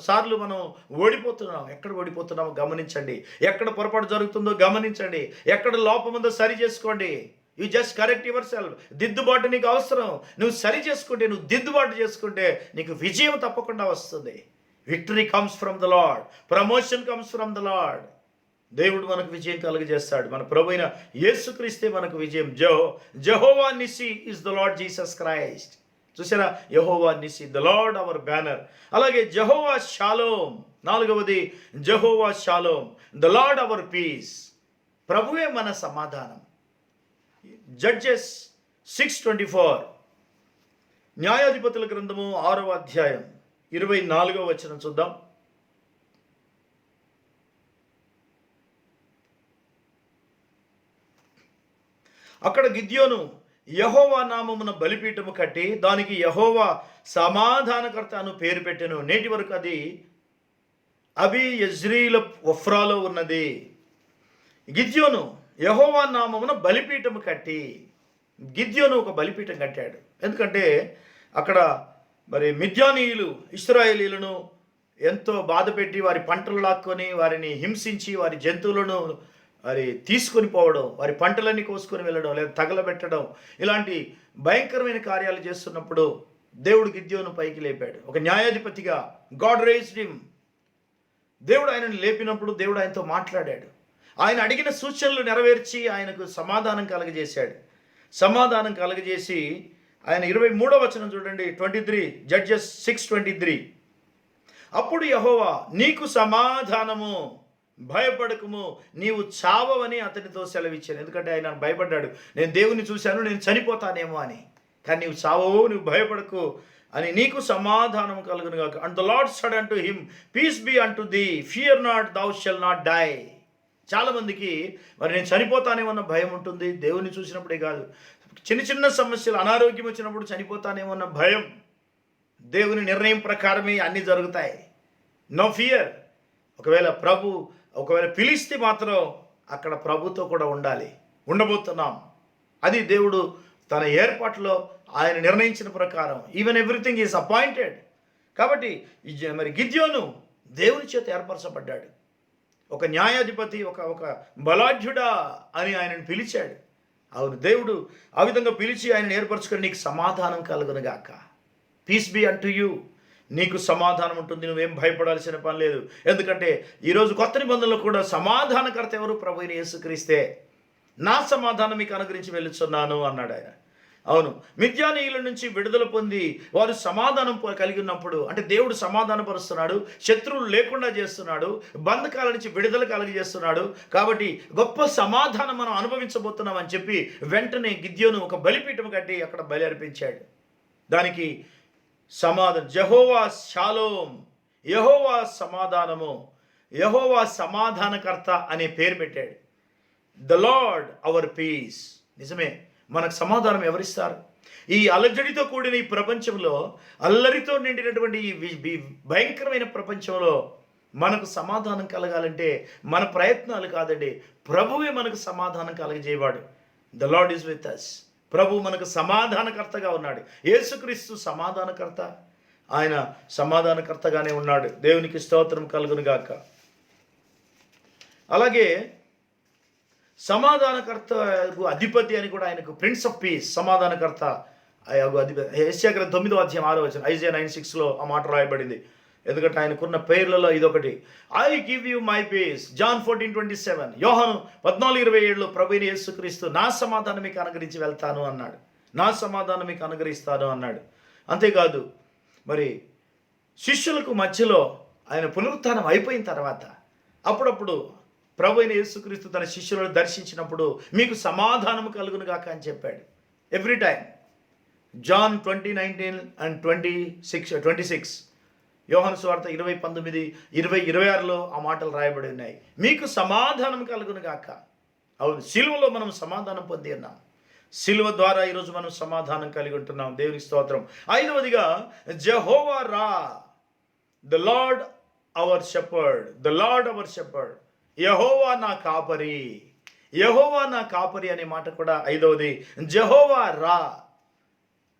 సార్లు మనం ఓడిపోతున్నాం. ఎక్కడ ఓడిపోతున్నామో గమనించండి. ఎక్కడ పొరపాటు జరుగుతుందో గమనించండి. ఎక్కడ లోపం ఉందో సరి చేసుకోండి. You just correct your self. దిద్దుబాటు నీకు అవసరం. నువ్వు సరి చేసుకుంటే, నువ్వు దిద్దుబాటు చేసుకుంటే నీకు విజయం తప్పకుండా వస్తుంది. Victory comes from the lord, promotion comes from the lord. దేవుడు మనకు విజయం కలుగజేస్తాడు. మన ప్రభు అయిన యేసుక్రీస్తే మనకు విజయం. Jehovah Nissi is the Lord Jesus Christ. చూసారా, యెహోవా Nissi, the Lord our banner. అలాగే జెహోవా షాలోమ్, 4వది Jehovah Shalom, the Lord our peace. ప్రభువే మన సమాధానం. జడ్జెస్ 6:24. న్యాయాధిపతుల గ్రంథము 6వ అధ్యాయం 24వ వచనం చూద్దాం. అక్కడ గిద్యోను యెహోవా నామమున బలిపీఠము కట్టి దానికి యెహోవా సమాధానకర్త అను పేరు పెట్టెను. నేటి వరకు అది అబీయెజ్రీల ఒఫ్రాలో ఉన్నది. గిద్యోను యెహోవా నామమున బలిపీఠము కట్టి, గిద్యోను ఒక బలిపీఠం కట్టాడు. ఎందుకంటే అక్కడ మరి మిద్యానీయులు ఇశ్రాయేలీయులను ఎంతో బాధపెట్టి వారి పంటలు లాక్కొని, వారిని హింసించి, వారి జంతువులను మరి తీసుకొని పోవడం, వారి పంటలన్నీ కోసుకొని వెళ్ళడం, లేదా తగలబెట్టడం, ఇలాంటి భయంకరమైన కార్యాలు చేస్తున్నప్పుడు దేవుడు గిద్యోను పైకి లేపాడు. ఒక న్యాయాధిపతిగా గాడ్ రైజ్డ్ హిమ్. దేవుడు ఆయనను లేపినప్పుడు దేవుడు ఆయనతో మాట్లాడాడు. ఆయన అడిగిన సూచనలు నెరవేర్చి ఆయనకు సమాధానం కలగజేశాడు. సమాధానం కలగజేసి ఆయన 23వ వచనం చూడండి, 23, జడ్జెస్ 6:23. అప్పుడు యెహోవా నీకు సమాధానము, భయపడకుము, నీవు చావవని అతనితో సెలవిచ్చాను. ఎందుకంటే ఆయన భయపడ్డాడు, నేను దేవుని చూశాను, నేను చనిపోతానేమో అని. కానీ నీవు చావవు, నువ్వు భయపడకు అని నీకు సమాధానం కలుగును గాక. And the Lord said unto him, peace be unto thee, fear not, thou shall not die. చాలామందికి మరి నేను చనిపోతానేమన్న భయం ఉంటుంది. దేవుని చూసినప్పుడే కాదు, చిన్న చిన్న సమస్యలు, అనారోగ్యం వచ్చినప్పుడు చనిపోతానేమన్న భయం. దేవుని నిర్ణయం ప్రకారమే అన్నీ జరుగుతాయి. No fear. ఒకవేళ పిలిస్తే మాత్రం అక్కడ ప్రభుతో కూడా ఉండబోతున్నాం. అది దేవుడు తన ఏర్పాట్లో ఆయన నిర్ణయించిన ప్రకారం. Even everything is appointed. కాబట్టి మరి గిద్యోను దేవుని చేత ఏర్పరచబడ్డాడు. ఒక న్యాయాధిపతి, ఒక బలాఢ్యుడా అని ఆయనను పిలిచాడు. అవును, దేవుడు ఆ విధంగా పిలిచి ఆయన ఏర్పరచుకొని నీకు సమాధానం కలుగునుగాక, పీస్ బీ అంటు యూ, నీకు సమాధానం ఉంటుంది, నువ్వేం భయపడాల్సిన పని లేదు. ఎందుకంటే ఈరోజు కొత్త నిబంధనలో కూడా సమాధానకర్త ఎవరు? ప్రభు అయిన యేసుక్రీస్తే. నా సమాధానం మీకు అనుగ్రహించి వెళ్ళుచున్నాను అన్నాడు ఆయన. అవును, మిద్యానీయుల నుంచి విడుదల పొంది వారు సమాధానం కలిగి ఉన్నప్పుడు, అంటే దేవుడు సమాధానపరుస్తున్నాడు, శత్రువులు లేకుండా చేస్తున్నాడు, బంధకాల నుంచి విడుదల కలిగజేస్తున్నాడు. కాబట్టి గొప్ప సమాధానం మనం అనుభవించబోతున్నాం అని చెప్పి వెంటనే గిద్యోను ఒక బలిపీఠం కట్టి అక్కడ బలి అర్పించాడు. దానికి యెహోవా షాలోమ్, యెహోవా సమాధానము, యెహోవా సమాధానకర్త అనే పేరు పెట్టాడు. The Lord our piece. నిజమే, మనకు సమాధానం ఎవరిస్తారు? ఈ అలజడితో కూడిన ఈ ప్రపంచంలో, అల్లరితో నిండినటువంటి ఈ భయంకరమైన ప్రపంచంలో మనకు సమాధానం కలగాలంటే మన ప్రయత్నాలు కాదండి, ప్రభువే మనకు సమాధానం కలగజేయవాడు. The Lord is with us. ప్రభు మనకు సమాధానకర్తగా ఉన్నాడు. యేసుక్రీస్తు సమాధానకర్త, ఆయన సమాధానకర్తగానే ఉన్నాడు. దేవునికి స్తోత్రం కలుగునుగాక. అలాగే సమాధానకర్తకు అధిపతి అని కూడా ఆయనకు, ప్రిన్స్ ఆఫ్ పీస్, సమాధానకర్త అధిపతి. యెషయా గ్రంథం 9వ అధ్యాయం 6వ వచనం, ఐజియా 9:6లో ఆ మాట రాయబడింది. ఎందుకంటే ఆయనకున్న పేర్లలో ఇదొకటి. I give you my peace, John 14:27. యోహాను 14:27లో ప్రభు అయిన యేసుక్రీస్తు నా సమాధానం మీకు అనుగ్రహించి వెళ్తాను అన్నాడు, నా సమాధానం మీకు అనుగ్రహిస్తాను అన్నాడు. అంతేకాదు, మరి శిష్యులకు మధ్యలో ఆయన పునరుత్థానం అయిపోయిన తర్వాత అప్పుడప్పుడు ప్రభు అయిన యేసుక్రీస్తు తన శిష్యులను దర్శించినప్పుడు మీకు సమాధానము కలుగును గాక అని చెప్పాడు. Every time. జాన్ 20:19 and 26, యోహాను సువార్త 20:19, 20:26లో ఆ మాటలు రాయబడి ఉన్నాయి. మీకు సమాధానం కలుగును గాక. అవును, సిలువలో మనం సమాధానం పొంది ఉన్నాం. సిలువ ద్వారా ఈరోజు మనం సమాధానం కలిగి ఉంటున్నాం. దేవునికి స్తోత్రం. 5వదిగా Jehovah Raah, the Lord our shepherd, the Lord our shepherd. యెహోవా నా కాపరి, యెహోవా నా కాపరి అనే మాట కూడా 5వది. Jehovah Raah,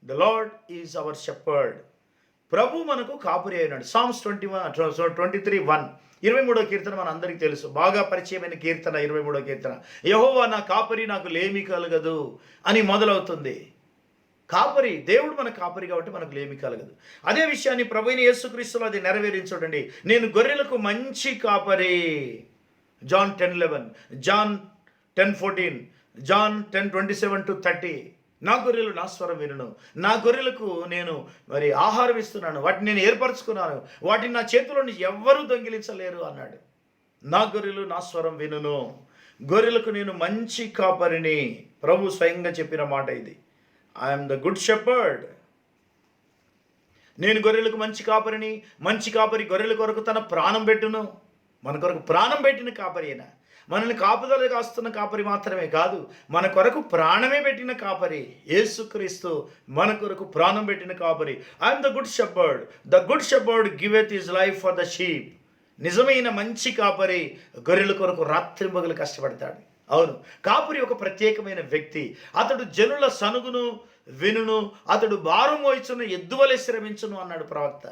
the Lord is our shepherd. ప్రభు మనకు కాపరి అయినాడు. సామ్స్ 23:1, 23వ కీర్తన మన అందరికీ తెలుసు, బాగా పరిచయమైన కీర్తన 23వ కీర్తన. యెహోవా నా కాపరి, నాకు లేమి కలగదు అని మొదలవుతుంది. కాపరి, దేవుడు మన కాపరి కాబట్టి మనకు లేమి కలగదు. అదే విషయాన్ని ప్రభు అయిన యేసుక్రీస్తులో అది నెరవేరించడండి. నేను గొర్రెలకు మంచి కాపరి, జాన్ 10:11, జాన్ 10:14, జాన్ 10:27-30. నా గొర్రెలు నా స్వరం వినును, నా గొర్రెలకు నేను మరి ఆహారం ఇస్తున్నాను, వాటిని నేను ఏర్పరచుకున్నాను, వాటిని నా చేతిలో నుంచి ఎవ్వరూ దొంగిలించలేరు అన్నాడు. నా గొర్రెలు నా స్వరం వినును, గొర్రెలకు నేను మంచి కాపరిని. ప్రభు స్వయంగా చెప్పిన మాట ఇది. I'm the good shepherd. నేను గొర్రెలకు మంచి కాపరిని. మంచి కాపరి గొర్రెల కొరకు తన ప్రాణం పెట్టును. మన కొరకు ప్రాణం పెట్టిన కాపరి అయినా, మనల్ని కాపుదల కాస్తున్న కాపరి మాత్రమే కాదు, మన కొరకు ప్రాణమే పెట్టిన కాపరి యేసుక్రీస్తు. మన కొరకు ప్రాణం పెట్టిన కాపరి. I'm the good shepherd, the good shepherd giveth his life for the sheep. నిజమైన మంచి కాపరి గొర్రెల కొరకు రాత్రింబగలు కష్టపడతాడు. అవును, కాపరి ఒక ప్రత్యేకమైన వ్యక్తి. అతడు జనుల సనుగును వినును, అతడు భారం మోయిచున్న ఎద్దువలె శ్రమించును అన్నాడు ప్రవక్త.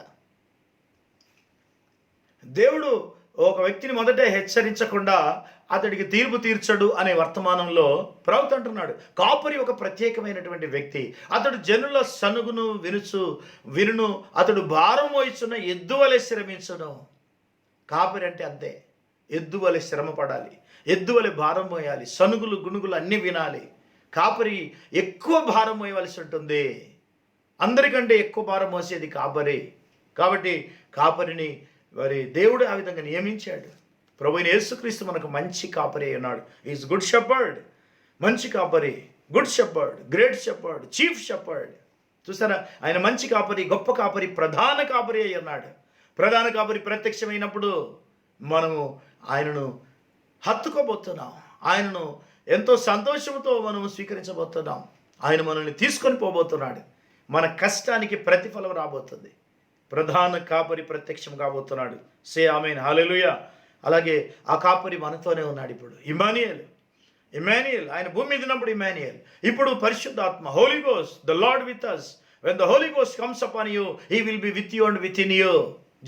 దేవుడు ఒక వ్యక్తిని మొదట హెచ్చరించకుండా అతడికి తీర్పు తీర్చడు అనే వర్తమానంలో ప్రవక్త అంటున్నాడు, కాపరి ఒక ప్రత్యేకమైనటువంటి వ్యక్తి. అతడు జనుల సనుగును వినును, అతడు భారం మోయిచున్న ఎద్దువలె శ్రమించును. కాపరి అంటే అంతే, ఎద్దువలె శ్రమ పడాలి, ఎద్దువలె భారం మోయాలి, సనుగులు గునుగులు అన్నీ వినాలి. కాపరి ఎక్కువ భారం మోయవలసి ఉంటుంది. అందరికంటే ఎక్కువ భారం మోసేది కాపరి. కాబట్టి కాపరిని మరి దేవుడు ఆ విధంగా నియమించాడు. ప్రభువైన యేసుక్రీస్తు మనకు మంచి కాపరి ఉన్నాడు. ఈజ్ గుడ్ షెపర్డ్, మంచి కాపరి, good shepherd, great shepherd, chief shepherd. చూసారా, ఆయన మంచి కాపరి, గొప్ప కాపరి, ప్రధాన కాపరి అయి ఉన్నాడు. ప్రధాన కాపరి ప్రత్యక్షమైనప్పుడు మనము ఆయనను హత్తుకోబోతున్నాం. ఆయనను ఎంతో సంతోషంతో మనము స్వీకరించబోతున్నాం. ఆయన మనల్ని తీసుకొని పోబోతున్నాడు. మన కష్టానికి ప్రతిఫలం రాబోతుంది. ప్రధాన కాపరి ప్రత్యక్షం కాబోతున్నాడు. సే ఆమేన్, హల్లెలూయా. అలాగే ఆ కాపరి మనతోనే ఉన్నాడు. ఇప్పుడు ఇమాన్యుయేల్ ఆయన భూమి మీద ఉన్నప్పుడు ఇమాన్యుయేల్, ఇప్పుడు పరిశుద్ధాత్మ, Holy Ghost, the Lord with us. when the holy ghost comes upon you, he will be with you and within you.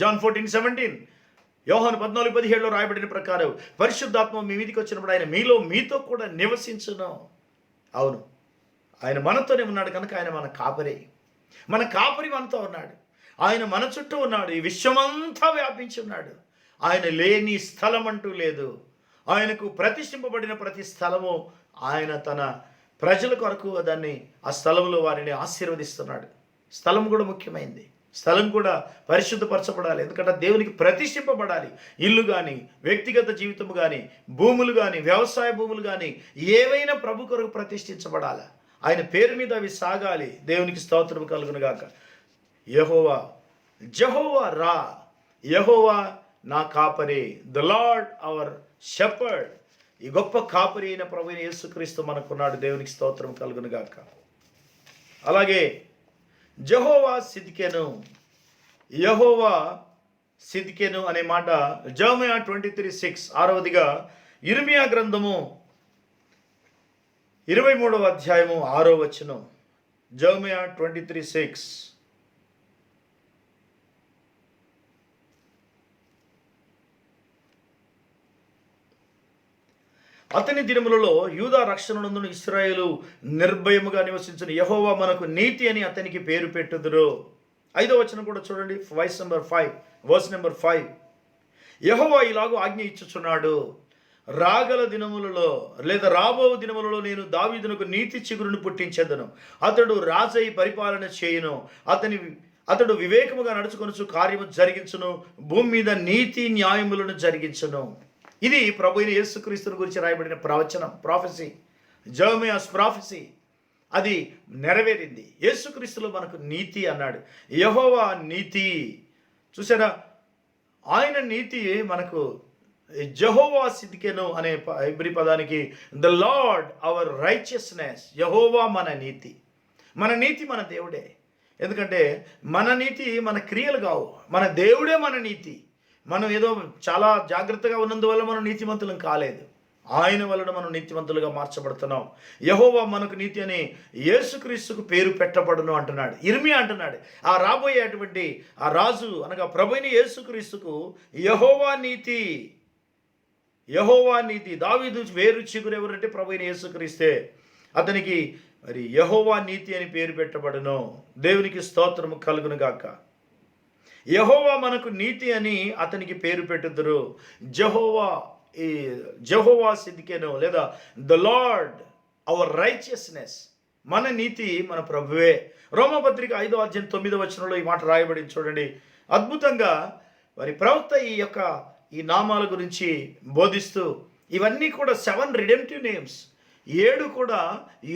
John 14:17, యోహాను 14:17లో రాయబడిన ప్రకారం పరిశుద్ధాత్మ మీ మీదికి వచ్చినప్పుడు ఆయన మీతో కూడా నివసించును. అవును, ఆయన మనతోనే ఉన్నాడు కనుక ఆయన మన కాపరి. మన కాపరి మనతో ఉన్నాడు. ఆయన మన చుట్టూ ఉన్నాడు. ఈ విశ్వమంతా వ్యాపించి ఉన్నాడు. ఆయన లేని స్థలం అంటూ లేదు. ఆయనకు ప్రతిష్ఠింపబడిన ప్రతి స్థలము ఆయన తన ప్రజల కొరకు ఆ స్థలంలో వారిని ఆశీర్వదిస్తున్నాడు. స్థలం కూడా ముఖ్యమైనది. స్థలం కూడా పరిశుద్ధపరచబడాలి. ఎందుకంటే దేవునికి ప్రతిష్ఠింపబడాలి. ఇల్లు కానీ, వ్యక్తిగత జీవితం కానీ, భూములు కానీ, వ్యవసాయ భూములు కానీ ఏవైనా ప్రభు కొరకు ప్రతిష్ఠించబడాలి. ఆయన పేరు మీద అవి సాగాలి. దేవునికి స్తోత్రం కలుగును గాక. జెహోవా రా, యెహోవా నా కాపరి, ద లార్డ్ అవర్ షెపర్డ్. ఈ గొప్ప కాపరి అయిన ప్రభువైన యేసుక్రీస్తు మనకున్నాడు. దేవునికి స్తోత్రం కలుగును గాక. అలాగే యెహోవా సిద్కెను అనే మాట జెరమియా 23:6, 6వదిగా యిర్మీయా గ్రంథము 23వ అధ్యాయము 6వ వచనం. జెరమియా 23:6, అతని దినములలో యూదా రక్షణనందున ఇశ్రాయేలు నిర్భయముగా నివసించిన యెహోవా మనకు నీతి అని అతనికి పేరు పెట్టుదురు. 5వ వచనం కూడా చూడండి, వర్స్ నెంబర్ 5. యెహోవా ఇలాగూ ఆజ్ఞ ఇచ్చుచున్నాడు, రాగల దినములలో లేదా రాబో దినములలో నేను దావీదునకు నీతి చిగురును పుట్టించెదను. అతడు రాజై పరిపాలన చేయును. అతడు వివేకముగా నడుచుకొనుచు కార్యము జరిగించును. భూమి మీద నీతి న్యాయములను జరిగించును. ఇది ప్రభు అయిన యేసుక్రీస్తుని గురించి రాయబడిన ప్రాఫెసీ, జెరమియాస్ ప్రాఫెసీ. అది నెరవేరింది. యేసుక్రీస్తులో మనకు నీతి అన్నాడు. యెహోవా నీతి, చూసారా, ఆయన నీతి మనకు జెహోవా సిద్కెను అనే హెబ్రీ పదానికి ద లార్డ్ అవర్ రైచియస్నెస్. యెహోవా మన నీతి. మన నీతి మన దేవుడే. ఎందుకంటే మన నీతి మన క్రియలు కావు, మన దేవుడే మన నీతి. మనం ఏదో చాలా జాగ్రత్తగా ఉన్నందువల్ల మనం నీతిమంతులం కాలేదు. ఆయన వలన మనం నీతిమంతులుగా మార్చబడుతున్నాం. యెహోవా మనకు నీతి అని యేసుక్రీస్తుకు పేరు పెట్టబడును అంటున్నాడు. యిర్మీయా అంటున్నాడు, ఆ రాబోయేటువంటి ఆ రాజు అనగా ప్రభువైన యేసుక్రీస్తుకు యెహోవా నీతి. దావీదు వేరు చిగురు ఎవరంటే ప్రభువైన యేసుక్రీస్తే. అతనికి మరి యెహోవా నీతి అని పేరు పెట్టబడును. దేవునికి స్తోత్రము కలుగును గాక. యెహోవా మనకు నీతి అని అతనికి పేరు పెట్టుదురు. జెహోవా సిద్కెను లేదా ద లార్డ్ అవర్ రైచియస్నెస్. మన నీతి మన ప్రభువే. రోమపత్రిక 5వ అధ్యాయం 9వ వచనంలో ఈ మాట రాయబడింది చూడండి. అద్భుతంగా మరి ప్రవక్త ఈ నామాల గురించి బోధిస్తూ ఇవన్నీ కూడా 7 రిడెంప్టివ్ నేమ్స్, 7 కూడా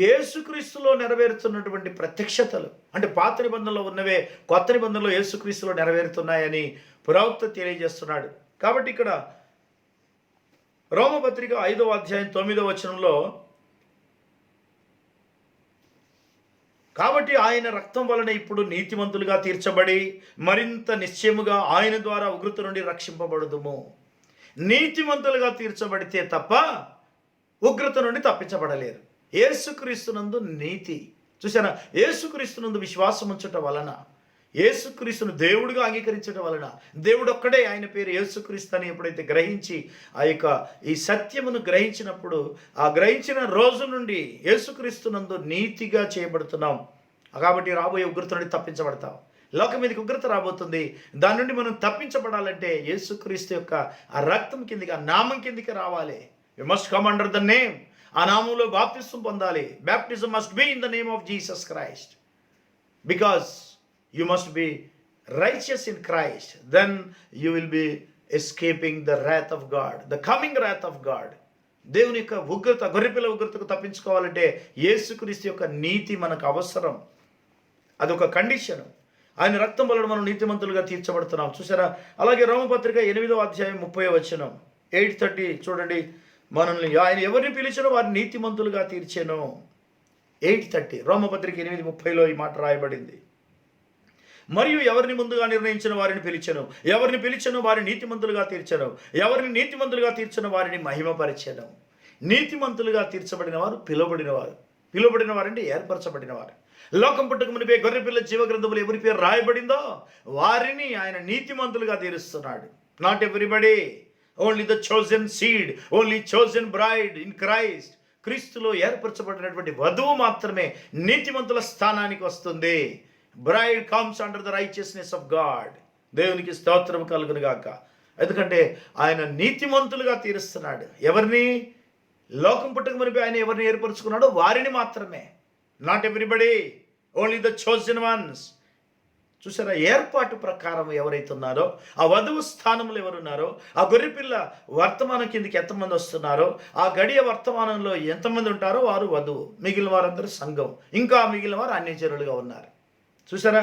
యేసుక్రీస్తులో నెరవేరుతున్నటువంటి ప్రత్యక్షతలు. అంటే పాత నిబంధనలో ఉన్నవే కొత్త నిబంధనలో యేసుక్రీస్తులో నెరవేరుతున్నాయని ప్రవక్త తెలియజేస్తున్నాడు. కాబట్టి ఇక్కడ రోమపత్రిక 5వ అధ్యాయం 9వ వచనంలో, కాబట్టి ఆయన రక్తం వలన ఇప్పుడు నీతిమంతులుగా తీర్చబడి మరింత నిశ్చయముగా ఆయన ద్వారా ఉగ్రత నుండి రక్షింపబడుదుము. నీతిమంతులుగా తీర్చబడితే తప్ప ఉగ్రత నుండి తప్పించబడలేరు. యేసుక్రీస్తునందు నీతి. చూసారా, యేసుక్రీస్తునందు విశ్వాసం ఉంచటం వలన, యేసుక్రీస్తును దేవుడిగా అంగీకరించడం వలన, దేవుడు ఒక్కడే, ఆయన పేరు యేసుక్రీస్తు అని ఎప్పుడైతే గ్రహించి ఈ సత్యమును గ్రహించినప్పుడు, ఆ గ్రహించిన రోజు నుండి యేసుక్రీస్తునందు నీతిగా చేయబడుతున్నాం. కాబట్టి రాబోయే ఉగ్రత నుండి తప్పించబడతాం. లోకం మీదకి ఉగ్రత రాబోతుంది. దాని నుండి మనం తప్పించబడాలంటే యేసుక్రీస్తు యొక్క ఆ రక్తం కిందికి, ఆ నామం కిందికి రావాలి. We must come under the name. ఆ నామంలో బాప్తిసం పొందాలి. Baptism must be in the name of Jesus Christ. Because you must be righteous in Christ. Then you will be escaping the wrath of God, the coming wrath of God. దేవుని యొక్క ఉగ్రత, గొర్రెపిల్ల ఉగ్రతకు తప్పించుకోవాలంటే యేసుక్రీస్తు యొక్క నీతి మనకు అవసరం. అదొక కండిషన్. ఆయన రక్తం వలన మనం నీతిమంతులుగా తీర్చబడుతున్నాం. చూసారా? అలాగే రోమపత్రిక 8వ అధ్యాయం 30వ వచనం, 8:30 చూడండి. మనల్ని ఆయన ఎవరిని పిలిచానో వారిని నీతిమంతులుగా తీర్చాను. 8:30 రోమపత్రిక 8:30లో ఈ మాట రాయబడింది. మరియు ఎవరిని ముందుగా నిర్ణయించిన వారిని పిలిచెను, ఎవరిని పిలిచెను వారిని నీతిమంతులుగా తీర్చెను, ఎవరిని నీతిమంతులుగా తీర్చిన వారిని మహిమపరిచెను. నీతిమంతులుగా తీర్చబడిన వారు పిలువబడిన వారంటే ఏర్పరచబడిన వారు. లోకం పుట్టక మునిపే గొర్రెపిల్ల జీవగ్రంథములు ఎవరి పేరు రాయబడిందో వారిని ఆయన నీతిమంతులుగా తీరుస్తున్నాడు. Not everybody, only the chosen seed, only chosen bride in Christ. క్రీస్తులో ఏర్పరచబడినటువంటి వధువు మాత్రమే నీతిమంతుల స్థానానికి వస్తుంది. Bride comes under the righteousness of God. దేవునికి స్తోత్రం కలుగును గాక. ఎందుకంటే ఆయన నీతిమంతులుగా తీరుస్తున్నాడు. ఎవరిని? లోకం పుట్టక మునిపే ఆయన ఎవరిని ఏర్పరచుకున్నాడో వారిని మాత్రమే. Not everybody, only the chosen once. చూసారా? ఏర్పాటు ప్రకారం ఎవరైతే ఉన్నారో, ఆ వధువు స్థానంలో ఎవరున్నారో, ఆ గొర్రెపిల్ల వర్తమానం కిందకి ఎంతమంది వస్తున్నారో, ఆ గడియ వర్తమానంలో ఎంతమంది ఉంటారో వారు వధువు, మిగిలిన వారందరూ సంఘం, ఇంకా మిగిలిన వారు అన్యజనులుగా ఉన్నారు. చూసారా?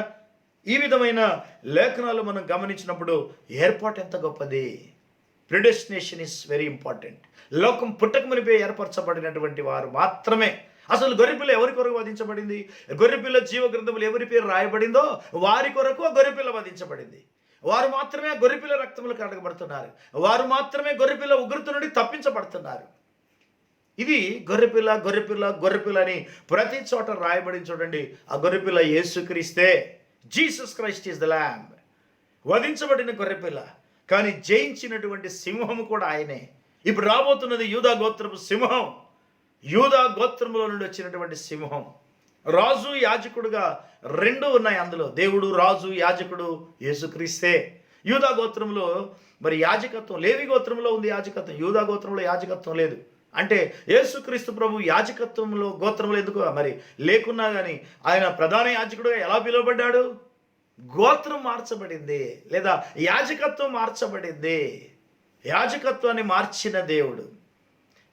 ఈ విధమైన లేఖనాలు మనం గమనించినప్పుడు ఏర్పాటు ఎంత గొప్పది. ప్రిడెస్టినేషన్ ఇస్ వెరీ ఇంపార్టెంట్. లోకం పుట్టక మునిపే ఏర్పరచబడినటువంటి వారు మాత్రమే. అసలు గొర్రెపిల్ల ఎవరి కొరకు వధించబడింది? గొర్రెపిల్ల జీవ గ్రంథములు ఎవరి పేరు రాయబడిందో వారి కొరకు ఆ గొర్రెపిల్ల వధించబడింది. వారు మాత్రమే ఆ గొర్రెపిల్ల రక్తములు కడగబడుతున్నారు. వారు మాత్రమే గొర్రెపిల్ల ఉగ్రత నుండి తప్పించబడుతున్నారు. ఇది గొర్రెపిల్ల గొర్రెపిల్ల గొర్రెపిల్ల అని ప్రతి చోట రాయబడి చూడండి. ఆ గొర్రెపిల్ల యేసుక్రీస్తే. Jesus Christ is the lamb. వధించబడిన గొర్రెపిల్ల, కానీ జయించినటువంటి సింహము కూడా ఆయనే. ఇప్పుడు రాబోతున్నది యూదా గోత్రపు సింహం. యూదా గోత్రములో నుండి వచ్చినటువంటి సింహం. రాజు యాజకుడుగా రెండు ఉన్నాయి అందులో. దేవుడు రాజు, యాజకుడు యేసుక్రీస్తే. యూదా గోత్రంలో మరి యాజకత్వం, లేవి గోత్రంలో ఉంది యాజకత్వం, యూదా గోత్రంలో యాజకత్వం లేదు. అంటే యేసుక్రీస్తు ప్రభు యాజకత్వంలో గోత్రంలో ఎందుకు మరి లేకున్నా కానీ ఆయన ప్రధాన యాజకుడుగా ఎలా పిలువబడ్డాడు? గోత్రం మార్చబడింది, లేదా యాజకత్వం మార్చబడింది. యాజకత్వాన్ని మార్చిన దేవుడు.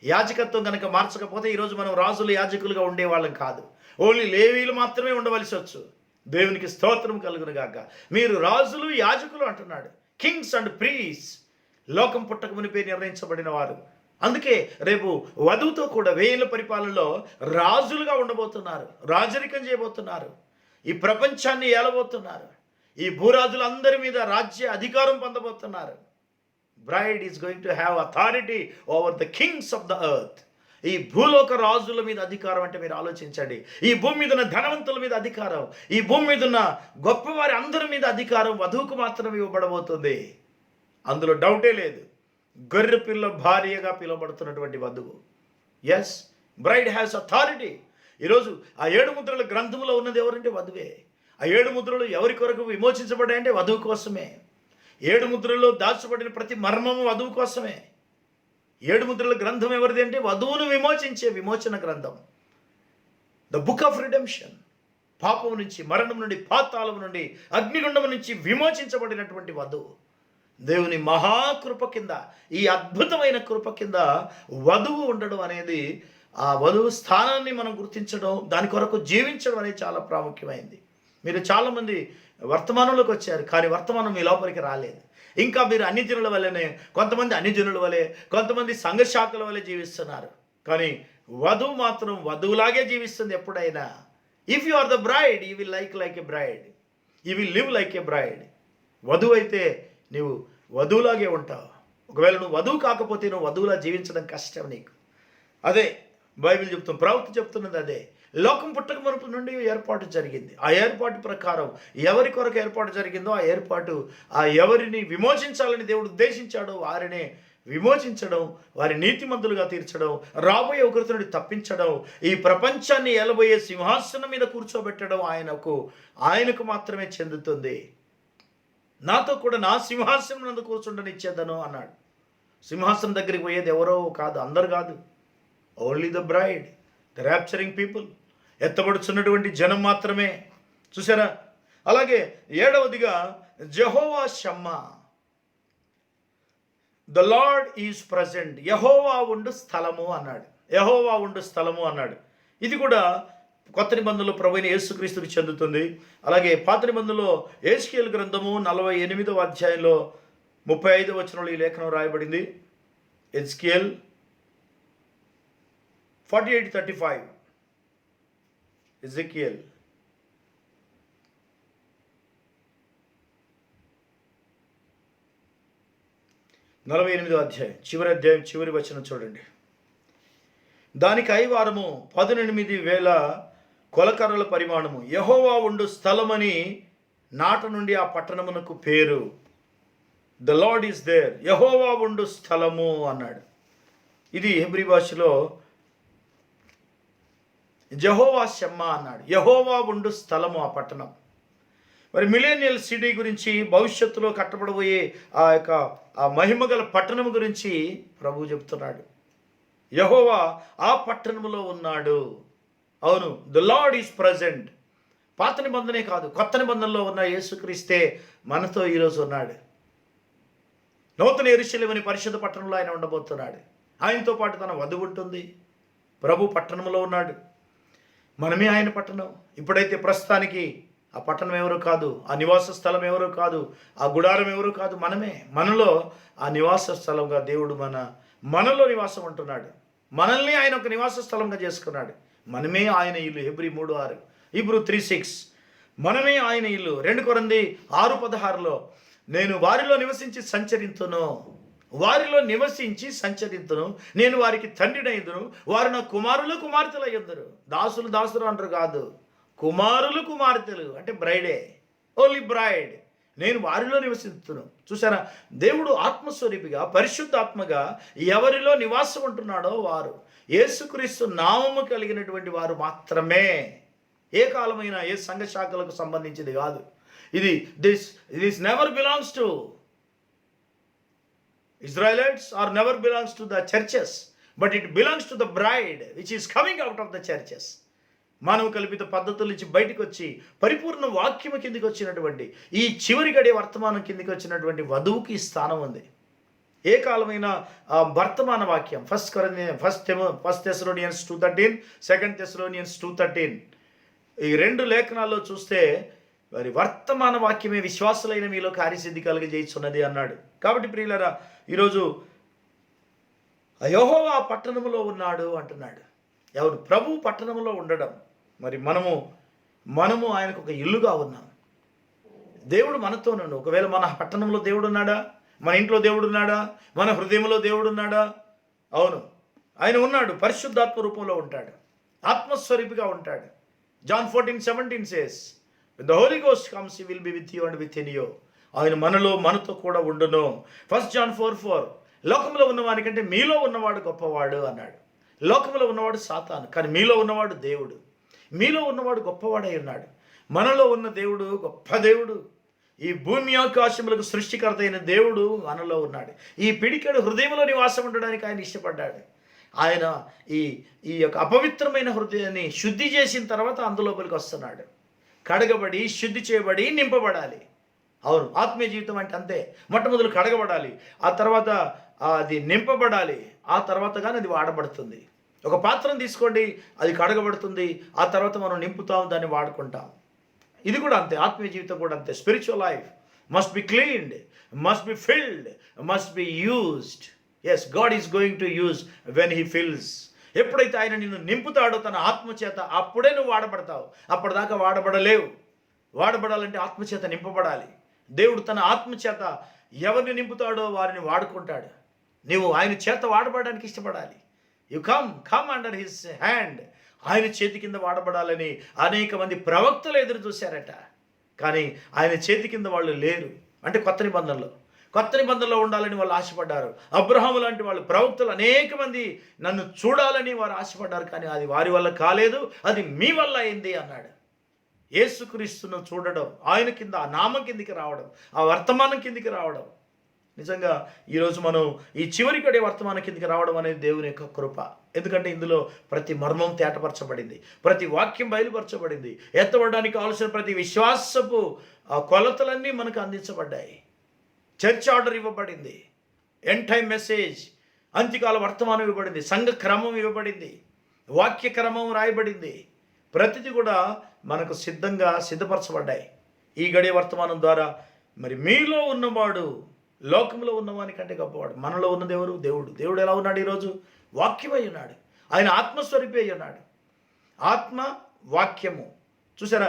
యాజకత్వం కనుక మార్చకపోతే ఈరోజు మనం రాజులు యాజకులుగా ఉండేవాళ్ళం కాదు. ఓన్లీ లేవీలు మాత్రమే ఉండవలసి వచ్చు. దేవునికి స్తోత్రం కలుగును గాక. మీరు రాజులు యాజకులు అంటున్నాడు. Kings and ప్రీస్. లోకం పుట్టక మునిపే నిర్ణయించబడిన వారు. అందుకే రేపు వధువుతో కూడా 1000 ఏళ్ల పరిపాలనలో రాజులుగా ఉండబోతున్నారు. రాజరికం చేయబోతున్నారు. ఈ ప్రపంచాన్ని ఏలబోతున్నారు. ఈ భూరాజులందరి మీద రాజ్య అధికారం పొందబోతున్నారు. Braid is going to have authority over the Kings of the earth. ఈ భూలోక రాజుల మీద అధికారం అంటే మీరు ఆలోచించండి. ఈ భూమి మీద ఉన్న ధనవంతుల మీద అధికారం, ఈ భూమి మీద ఉన్న గొప్పవారి అందరి మీద అధికారం వధువుకు మాత్రమే ఇవ్వబడబోతుంది. అందులో డౌటే లేదు. గొర్రెపిల్ల భార్యగా పిలువబడుతున్నటువంటి వధువు. Yes, bride has authority. ఈరోజు ఆ 7 ముద్రల గ్రంథంలో ఉన్నది ఎవరంటే వధువే. ఆ 7 ముద్రలు ఎవరి కొరకు విమోచించబడ్డాయంటే వధువు కోసమే. 7 ముద్రల్లో దాచబడిన ప్రతి మర్మము వధువు కోసమే. 7 ముద్రల గ్రంథం ఎవరిది అంటే వధువును విమోచించే విమోచన గ్రంథం. The book of redemption. పాపం నుంచి, మరణం నుండి, పాతాళం నుండి, అగ్నిగుండం నుంచి విమోచించబడినటువంటి వధువు. దేవుని మహాకృప కింద, ఈ అద్భుతమైన కృప కింద వధువు ఉండడం అనేది, ఆ వధువు స్థానాన్ని మనం గుర్తించడం, దాని కొరకు జీవించడం అనేది చాలా ప్రాముఖ్యమైంది. మీరు చాలామంది వర్తమానంలోకి వచ్చారు, కానీ వర్తమానం మీ లోపలికి రాలేదు. ఇంకా మీరు అన్ని జనుల వల్లనే, కొంతమంది అన్ని జనుల వలె, కొంతమంది సంఘ శాఖల వలె జీవిస్తున్నారు. కానీ వధువు మాత్రం వధువులాగే జీవిస్తుంది ఎప్పుడైనా. If you are the bride, you will like a bride, you will live like a bride. వధువు అయితే నీవు వధువులాగే ఉంటావు. ఒకవేళ నువ్వు వధువు కాకపోతే నువ్వు వధువులా జీవించడం కష్టం నీకు. అదే బైబిల్ చెప్తుంది, ప్రవక్త చెప్తున్నది అదే. లోకం పుట్టక మునుపు నుండి ఏర్పాటు జరిగింది. ఆ ఏర్పాటు ప్రకారం ఎవరి కొరకు ఏర్పాటు జరిగిందో ఆ ఏర్పాటు, ఆ ఎవరిని విమోచించాలని దేవుడు ఉద్దేశించాడో వారినే విమోచించడం, వారి నీతిమంతులుగా తీర్చడం, రాబోయే ఉగ్రత నుండి తప్పించడం, ఈ ప్రపంచాన్ని ఏలబోయే సింహాసనం మీద కూర్చోబెట్టడం ఆయనకు మాత్రమే చెందుతుంది. నాతో కూడా నా సింహాసనం నందు కూర్చుండనిచ్చేదను అన్నాడు. సింహాసనం దగ్గరికి పోయేది ఎవరో కాదు, అందరు కాదు. Only the bride, the rapturing people. ఎత్తబడుచున్నటువంటి జనం మాత్రమే. చూసారా? అలాగే 7వదిగా Jehovah Shammah. The Lord is present. యెహోవా ఉండు స్థలము అన్నాడు. యెహోవా ఉండు స్థలము అన్నాడు. ఇది కూడా కొత్త నిబంధనలో ప్రభువైన యేసుక్రీస్తుకు చెందుతుంది. అలాగే పాత నిబంధనలో యెహెజ్కేలు గ్రంథము 48వ అధ్యాయంలో 35వ వచనంలో ఈ లేఖనం రాయబడింది. యెహెజ్కేల్ 48:35. ఎజెకియల్ 48వ అధ్యాయం చివరి వచనం చూడండి. దానికి ఐవారము 18,000 కొలకర్రల పరిమాణము యెహోవా ఉండు స్థలమని నాట నుండి ఆ పట్టణమునకు పేరు. ద లార్డ్ ఈస్ దేర్, యెహోవా ఉండు స్థలము అన్నాడు. ఇది హెబ్రీ భాషలో జెహోవా షమ్మా అన్నాడు. యెహోవా ఉండు స్థలము ఆ పట్టణం. మరి మిలేనియల్ సిటీ గురించి, భవిష్యత్తులో కట్టబడబోయే ఆ మహిమగల పట్టణం గురించి ప్రభు చెప్తున్నాడు. యెహోవా ఆ పట్టణములో ఉన్నాడు. అవును, ద లార్డ్ ఈజ్ ప్రజెంట్. పాత నిబంధనే కాదు, కొత్త నిబంధనలో ఉన్న యేసుక్రీస్తే మనతో ఈరోజు ఉన్నాడు. నూతన యెరూషలేము పరిశుద్ధ పట్టణంలో ఆయన ఉండబోతున్నాడు. ఆయనతో పాటు తన వధువు ఉంటుంది. ప్రభు పట్టణంలో ఉన్నాడు. మనమే ఆయన పట్టణం. ఇప్పుడైతే ప్రస్తుతానికి ఆ పట్టణం ఎవరో కాదు, ఆ నివాస స్థలం ఎవరో కాదు, ఆ గుడారం ఎవరో కాదు, మనమే. మనలో ఆ నివాస స్థలంగా దేవుడు మనలో నివాసం ఉంటున్నాడు. మనల్ని ఆయన ఒక నివాస స్థలంగా చేసుకున్నాడు. మనమే ఆయన ఇల్లు. Hebrew 3:6, Hebrew 3:6. మనమే ఆయన ఇల్లు. 2 కొరింథీ 6:16లో నేను వారిలో నివసించి సంచరింతును, నేను వారికి తండ్రినైందును, వారు నా కుమారులు కుమార్తెలయ్యుందురు. దాసులు అంటారు కాదు, కుమారులు కుమార్తెలు అంటే బ్రైడే, ఓన్లీ బ్రైడ్. నేను వారిలో నివసిస్తును. చూసారా, దేవుడు ఆత్మస్వరూపిగా, పరిశుద్ధాత్మగా ఎవరిలో నివాసం ఉంటున్నాడో వారు యేసుక్రీస్తు నామము కలిగినటువంటి వారు మాత్రమే. ఏ కాలమైనా ఏ సంఘ శాఖలకు సంబంధించింది కాదు ఇది. This never belongs to Israelites, or never belongs to the churches, but it belongs to the bride which is coming out of the churches. మానవ కల్పిత పద్ధతుల నుంచి బయటకు వచ్చి పరిపూర్ణ వాక్యము కిందికి వచ్చినటువంటి ఈ చివరి గడియ వర్తమానం కిందికి వచ్చినటువంటి వధువుకి స్థానం ఉంది. ఏ కాలమైన వర్తమాన వాక్యం ఫస్ట్ Thessalonians 2:13, 2 Thessalonians 2:13 ఈ 2 లేఖనాల్లో చూస్తే మరి వర్తమాన వాక్యమే విశ్వాసులైన మీలో కార్యసిద్ధి కలుగజేయుచున్నది అన్నాడు. కాబట్టి ప్రియులారా, ఈరోజు యెహోవా పట్టణములో ఉన్నాడు అంటున్నాడు. ఎవరు? ప్రభు పట్టణములో ఉండడం. మరి మనము ఆయనకు ఒక ఇల్లుగా ఉన్నాం. దేవుడు మనతోనుండు. ఒకవేళ మన పట్టణంలో దేవుడు ఉన్నాడా? మన ఇంట్లో దేవుడు ఉన్నాడా? మన హృదయంలో దేవుడు ఉన్నాడా? అవును, ఆయన ఉన్నాడు. పరిశుద్ధాత్మ రూపంలో ఉంటాడు, ఆత్మస్వరూపిగా ఉంటాడు. John 14:17 says, when the Holy Ghost comes, he will be with you and within you. ఆయన మనతో కూడా ఉండును. 1 John 4:4 లోకంలో ఉన్నవానికంటే మీలో ఉన్నవాడు గొప్పవాడు అన్నాడు. లోకంలో ఉన్నవాడు సాతాను, కానీ మీలో ఉన్నవాడు దేవుడు. మీలో ఉన్నవాడు గొప్పవాడై ఉన్నాడు. మనలో ఉన్న దేవుడు గొప్ప దేవుడు. ఈ భూమి ఆకాశములకు సృష్టికర్త అయిన దేవుడు మనలో ఉన్నాడు. ఈ పిడికెడు హృదయంలో నివాసం ఉండడానికి ఆయన ఇష్టపడ్డాడు. ఆయన ఈ యొక్క అపవిత్రమైన హృదయాన్ని శుద్ధి చేసిన తర్వాత అందులోపలికి వస్తున్నాడు. కడగబడి, శుద్ధి చేయబడి, నింపబడాలి. అవును, ఆత్మీయ జీవితం అంటే అంతే. మొట్టమొదలు కడగబడాలి, ఆ తర్వాత అది నింపబడాలి, ఆ తర్వాత కానీ అది వాడబడుతుంది. ఒక పాత్రను తీసుకోండి, అది కడగబడుతుంది, ఆ తర్వాత మనం నింపుతాం, దాన్ని వాడుకుంటాం. ఇది కూడా అంతే, ఆత్మీయ జీవితం కూడా అంతే. Spiritual life must be cleaned, must be filled, must be used. Yes, God is going to use when he fills. ఎప్పుడైతే ఆయన నిన్ను నింపుతాడో తన ఆత్మచేత, అప్పుడే నువ్వు వాడబడతావు. అప్పటిదాకా వాడబడలేవు. వాడబడాలంటే ఆత్మచేత నింపబడాలి. దేవుడు తన ఆత్మచేత ఎవరిని నింపుతాడో వారిని వాడుకుంటాడు. నీవు ఆయన చేత వాడబడడానికి ఇష్టపడాలి. You come under his hand. ఆయన చేతి కింద వాడబడాలని అనేక మంది ప్రవక్తలు ఎదురు చూశారట, కానీ ఆయన చేతి కింద వాళ్ళు లేరు. అంటే కొత్త నిబంధనలో ఉండాలని వాళ్ళు ఆశపడ్డారు. అబ్రహాము లాంటి వాళ్ళు, ప్రవక్తలు అనేక మంది నన్ను చూడాలని వారు ఆశపడ్డారు, కానీ అది వారి వల్ల కాలేదు, అది మీ వల్ల అయింది అన్నాడు. యేసుక్రీస్తును చూడడం, ఆయన కింద, ఆ నామం కిందికి రావడం, ఆ వర్తమానం కిందికి రావడం. నిజంగా ఈరోజు మనం ఈ చివరి గడియ వర్తమానం కిందికి రావడం అనేది దేవుని యొక్క కృప. ఎందుకంటే ఇందులో ప్రతి మర్మం తేటపరచబడింది, ప్రతి వాక్యం బయలుపరచబడింది. ఎత్తబడడానికి కావాల్సిన ప్రతి విశ్వాసపు కొలతలన్నీ మనకు అందించబడ్డాయి. చర్చ్ ఆర్డర్ ఇవ్వబడింది, ఎండ్ టైమ్ మెసేజ్, అంత్యకాల వర్తమానం ఇవ్వబడింది, సంఘ క్రమం ఇవ్వబడింది, వాక్య క్రమం రాయబడింది, ప్రతిదీ కూడా మనకు సిద్ధపరచబడ్డాయి. ఈ గడియ వర్తమానం ద్వారా మరి మీలో ఉన్నవాడు లోకంలో ఉన్నవాని కంటే గొప్పవాడు. మనలో ఉన్నది ఎవరు? దేవుడు. దేవుడు ఎలా ఉన్నాడు? ఈరోజు వాక్యమై ఉన్నాడు. ఆయన ఆత్మస్వరూపి అయి ఉన్నాడు. ఆత్మ, వాక్యము. చూసారా,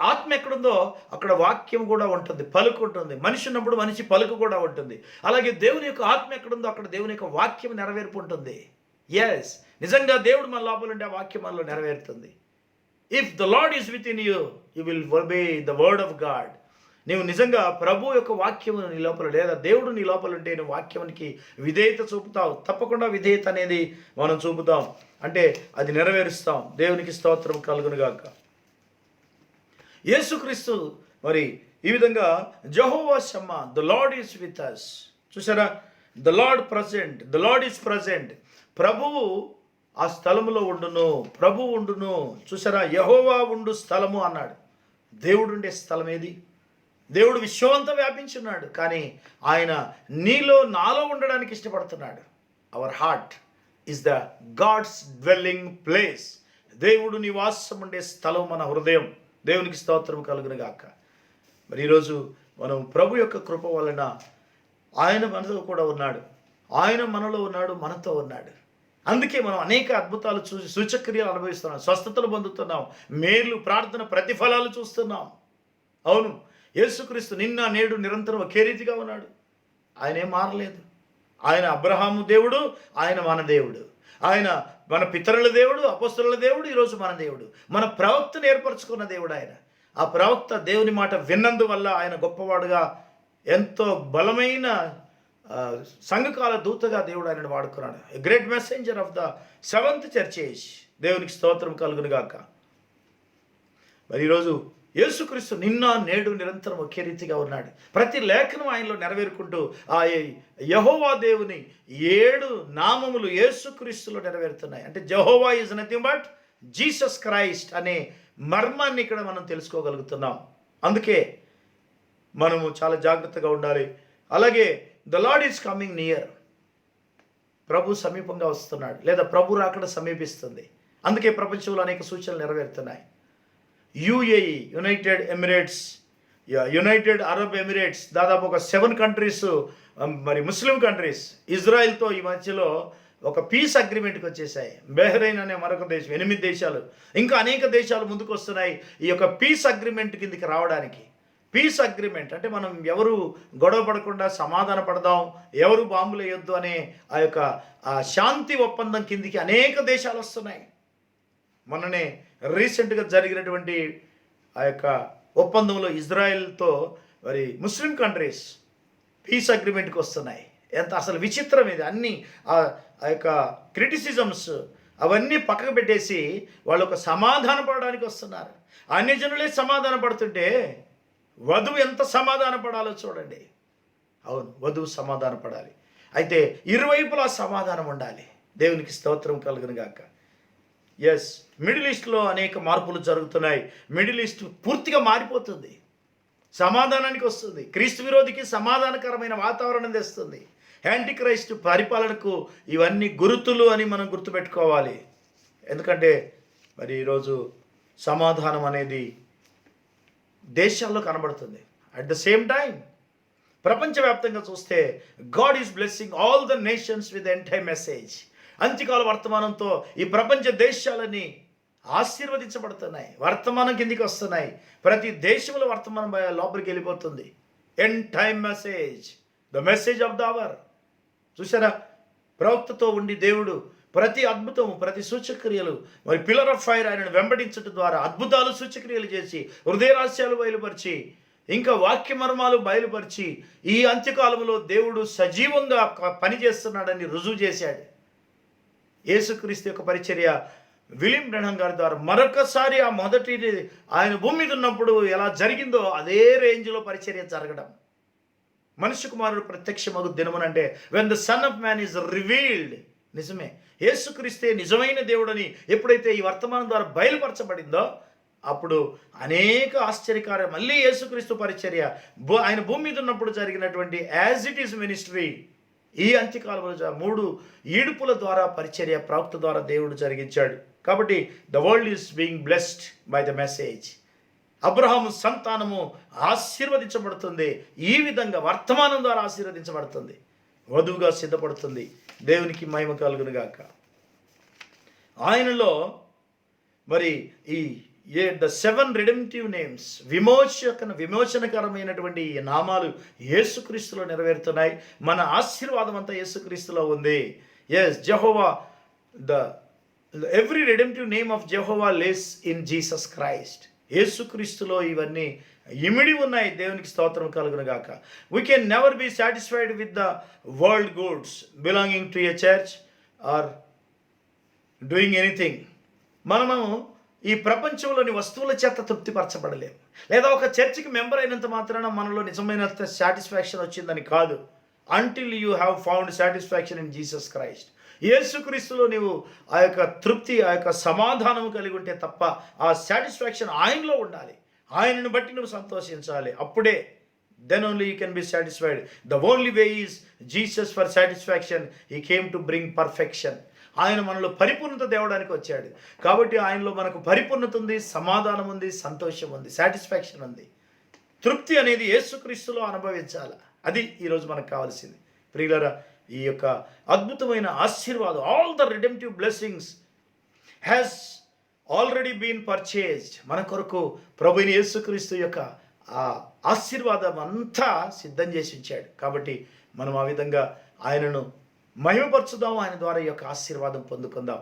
ఆత్మ ఎక్కడుందో అక్కడ వాక్యం కూడా ఉంటుంది, పలుకు ఉంటుంది. మనిషి ఉన్నప్పుడు మనిషి పలుకు కూడా ఉంటుంది. అలాగే దేవుని యొక్క ఆత్మ ఎక్కడుందో అక్కడ దేవుని యొక్క వాక్యం నెరవేర్పు ఉంటుంది. ఎస్, నిజంగా దేవుడు మన లోపల ఉంటే ఆ వాక్యం మనలో నెరవేరుతుంది. If the Lord is with in you, you will obey the word of God. నీవు నిజంగా ప్రభు యొక్క వాక్యము నీ లోపల, లేదా దేవుడు నీ లోపల ఉంటే నువ్వు వాక్యానికి విధేయత చూపుతావు. తప్పకుండా విధేయత అనేది మనం చూపుతాం, అంటే అది నెరవేరుస్తాం. దేవునికి స్తోత్రం కలుగునుగాక. యేసుక్రీస్తు మరి ఈ విధంగా Jehovah Shammah, the Lord is with us. చూసారా, the lord present, the Lord is present. ప్రభువు ఆ స్థలములో ఉండును, ప్రభువు ఉండును. చూసారా, యెహోవా ఉండు స్థలము అన్నాడు. దేవుడు ఉండే స్థలం ఏది? దేవుడు విశ్వమంతా వ్యాపించున్నాడు, కానీ ఆయన నీలో నాలో ఉండడానికి ఇష్టపడుతున్నాడు. Our heart is the God's dwelling place. దేవుడు నివాసం ఉండే స్థలం మన హృదయం. దేవునికి స్తోత్రం కలుగును గాక. మరి ఈరోజు మనం ప్రభు యొక్క కృప వలన ఆయన మనతో కూడా ఉన్నాడు, ఆయన మనలో ఉన్నాడు, మనతో ఉన్నాడు. అందుకే మనం అనేక అద్భుతాలు చూసి సూచక్రియలు అనుభవిస్తున్నాం, స్వస్థతలు పొందుతున్నాం, మేలు, ప్రార్థన ప్రతిఫలాలు చూస్తున్నాం. అవును, యేసుక్రీస్తు నిన్న నేడు నిరంతరం ఒకే రీతిగా ఉన్నాడు. ఆయన ఏం మారలేదు. ఆయన అబ్రహాము దేవుడు, ఆయన మన దేవుడు. ఆయన మన పితరుల దేవుడు, అపొస్తలుల దేవుడు, ఈరోజు మన దేవుడు. మన ప్రవక్తను ఏర్పరచుకున్న దేవుడు ఆయన. ఆ ప్రవక్త దేవుని మాట విన్నందువల్ల ఆయన గొప్పవాడుగా, ఎంతో బలమైన సంఘకాల దూతగా దేవుడు ఆయనను వాడుకున్నాడు. A great messenger of the seventh church age. దేవునికి స్తోత్రం కలుగునుగాక. మరి ఈరోజు యేసుక్రీస్తు నిన్న నేడు నిరంతరం ఒకే రీతిగా ఉన్నాడు. ప్రతి లేఖనం ఆయనలో నెరవేరుకుంటూ ఆ యెహోవా దేవుని 7 నామములు యేసుక్రీస్తులో నెరవేరుతున్నాయి. అంటే Jehovah is nothing but Jesus Christ అనే మర్మాన్ని ఇక్కడ మనం తెలుసుకోగలుగుతున్నాం. అందుకే మనము చాలా జాగ్రత్తగా ఉండాలి. అలాగే the Lord is coming near. ప్రభు సమీపంగా వస్తున్నాడు, లేదా ప్రభు రాకడ సమీపిస్తుంది. అందుకే ప్రపంచంలో అనేక సూచనలు నెరవేరుతున్నాయి. UAE, United Emirates, United Arab Emirates, దాదాపు ఒక 7 కంట్రీస్, మరి ముస్లిం కంట్రీస్ ఇజ్రాయెల్తో ఈ మధ్యలో ఒక పీస్ అగ్రిమెంట్కి వచ్చేసాయి. బెహ్రెయిన్ అనే మరొక దేశం, 8 దేశాలు, ఇంకా అనేక దేశాలు ముందుకు వస్తున్నాయి ఈ యొక్క పీస్ అగ్రిమెంట్ కిందికి రావడానికి. పీస్ అగ్రిమెంట్ అంటే మనం ఎవరు గొడవ పడకుండా సమాధాన పడదాం, ఎవరు బాంబులు వేయొద్దు అనే ఆ యొక్క శాంతి ఒప్పందం కిందికి అనేక దేశాలు వస్తున్నాయి. మొన్ననే రీసెంట్గా జరిగినటువంటి ఆ యొక్క ఒప్పందంలో ఇజ్రాయెల్తో మరి ముస్లిం కంట్రీస్ పీస్ అగ్రిమెంట్కి వస్తున్నాయి. ఎంత అసలు విచిత్రం ఇది! అన్నీ ఆ యొక్క క్రిటిసిజమ్స్ అవన్నీ పక్కకు పెట్టేసి వాళ్ళు ఒక సమాధాన పడడానికి వస్తున్నారు. అన్యజనులే సమాధాన పడుతుంటే వధువు ఎంత సమాధాన పడాలో చూడండి. అవును, వధువు సమాధాన పడాలి. అయితే ఇరువైపులా సమాధానం ఉండాలి. దేవునికి స్తోత్రం కలుగునుగాక. ఎస్, మిడిల్ ఈస్ట్లో అనేక మార్పులు జరుగుతున్నాయి. మిడిల్ ఈస్ట్ పూర్తిగా మారిపోతుంది, సమాధానానికి వస్తుంది. క్రీస్తు విరోధికి సమాధానకరమైన వాతావరణం తెస్తుంది. యాంటీ క్రైస్ట్ పరిపాలనకు ఇవన్నీ గుర్తులు అని మనం గుర్తుపెట్టుకోవాలి. ఎందుకంటే మరి ఈరోజు సమాధానం అనేది దేశాల్లో కనబడుతుంది. అట్ ద సేమ్ టైం ప్రపంచవ్యాప్తంగా చూస్తే God is blessing all the nations with entire message. అంత్యకాల వర్తమానంతో ఈ ప్రపంచ దేశాలని ఆశీర్వదించబడుతున్నాయి, వర్తమానం కిందికి వస్తున్నాయి. ప్రతి దేశంలో వర్తమానం లోపలికి వెళ్ళిపోతుంది. End time message, the message of the hour. చూసారా, ప్రవక్తతో ఉండి దేవుడు ప్రతి అద్భుతం, ప్రతి సూచక్రియలు, మరి పిల్లర్ ఆఫ్ ఫైర్ ఆయనను వెంబడించడం ద్వారా అద్భుతాలు, సూచక్రియలు చేసి, హృదయ రహస్యాలు బయలుపరిచి, ఇంకా వాక్య మర్మాలు బయలుపరిచి ఈ అంత్యకాలంలో దేవుడు సజీవంగా పనిచేస్తున్నాడని రుజువు చేశాడు. యేసుక్రీస్తు యొక్క పరిచర్య విలియం బ్రెన్హామ్ గారి ద్వారా మరొకసారి ఆ మొదటి ఆయన భూమి మీద ఉన్నప్పుడు ఎలా జరిగిందో అదే రేంజ్లో పరిచర్య జరగడం. మనుష్య కుమారుడు ప్రత్యక్షమగు దినమునంటే when the son of man is revealed. నిజమే, యేసుక్రీస్తే నిజమైన దేవుడని ఎప్పుడైతే ఈ వర్తమానం ద్వారా బయలుపరచబడిందో అప్పుడు అనేక ఆశ్చర్యకార్యం, మళ్ళీ యేసుక్రీస్తు పరిచర్య ఆయన భూమి మీద ఉన్నప్పుడు జరిగినటువంటి యాజ్ ఇట్ ఈస్ మినిస్ట్రీ ఈ అంత్యకాలంలో 3 ఈడుపుల ద్వారా పరిచర్య ప్రవక్త ద్వారా దేవుడు జరిగించాడు. కాబట్టి the world is being blessed by the message. Abraham సంతానము ఆశీర్వదించబడుతుంది. ఈ విధంగా వర్తమానం ద్వారా ఆశీర్వదించబడుతుంది, వధువుగా సిద్ధపడుతుంది. దేవునికి మహిమ కలుగును గాక. ఆయనలో మరి ఈ ద 7 రిడెంప్టివ్ నేమ్స్, విమోచనకరమైనటువంటి ఈ నామాలు యేసుక్రీస్తులో నెరవేరుతున్నాయి. మన ఆశీర్వాదం అంతా యేసుక్రీస్తులో ఉంది. Yes, Jehovah, every redemptive name of Jehovah lays in Jesus Christ. యేసుక్రీస్తులో ఇవన్నీ ఇమిడి ఉన్నాయి. దేవునికి స్తోత్రం కలుగును గాక. We can never be satisfied with the world goods belonging to a church or doing anything. మనము ఈ ప్రపంచంలోని వస్తువుల చేత తృప్తిపరచబడలేము, లేదా ఒక చర్చికి మెంబర్ అయినంత మాత్రాన మనలో నిజమైన సాటిస్ఫాక్షన్ వచ్చిందని కాదు. Until you have found satisfaction in Jesus Christ. యేసుక్రీస్తులో నీవు ఆ యొక్క తృప్తి, ఆ యొక్క సమాధానం కలిగి ఉంటే తప్ప ఆ సాటిస్ఫాక్షన్ ఆయనలో ఉండాలి. ఆయనను బట్టి నువ్వు సంతోషించాలి. అప్పుడే then only you can be satisfied. The only way is Jesus for satisfaction. He came to bring perfection. ఆయన మనలో పరిపూర్ణత తేవడానికి వచ్చాడు. కాబట్టి ఆయనలో మనకు పరిపూర్ణత ఉంది, సమాధానం ఉంది, సంతోషం ఉంది, సాటిస్ఫాక్షన్ ఉంది. తృప్తి అనేది యేసుక్రీస్తులో అనుభవించాలి. అది ఈరోజు మనకు కావాల్సింది. ప్రియులారా, ఈ యొక్క అద్భుతమైన ఆశీర్వాదం, all the redemptive blessings has already been purchased. మన కొరకు ప్రభువైన యేసుక్రీస్తు యొక్క ఆ ఆశీర్వాదం అంతా సిద్ధం చేసి ఉంచాడు. కాబట్టి మనం ఆ విధంగా ఆయనను మహిమపరచుదాం, ఆయన ద్వారా ఈ యొక్క ఆశీర్వాదం పొందుకుందాం.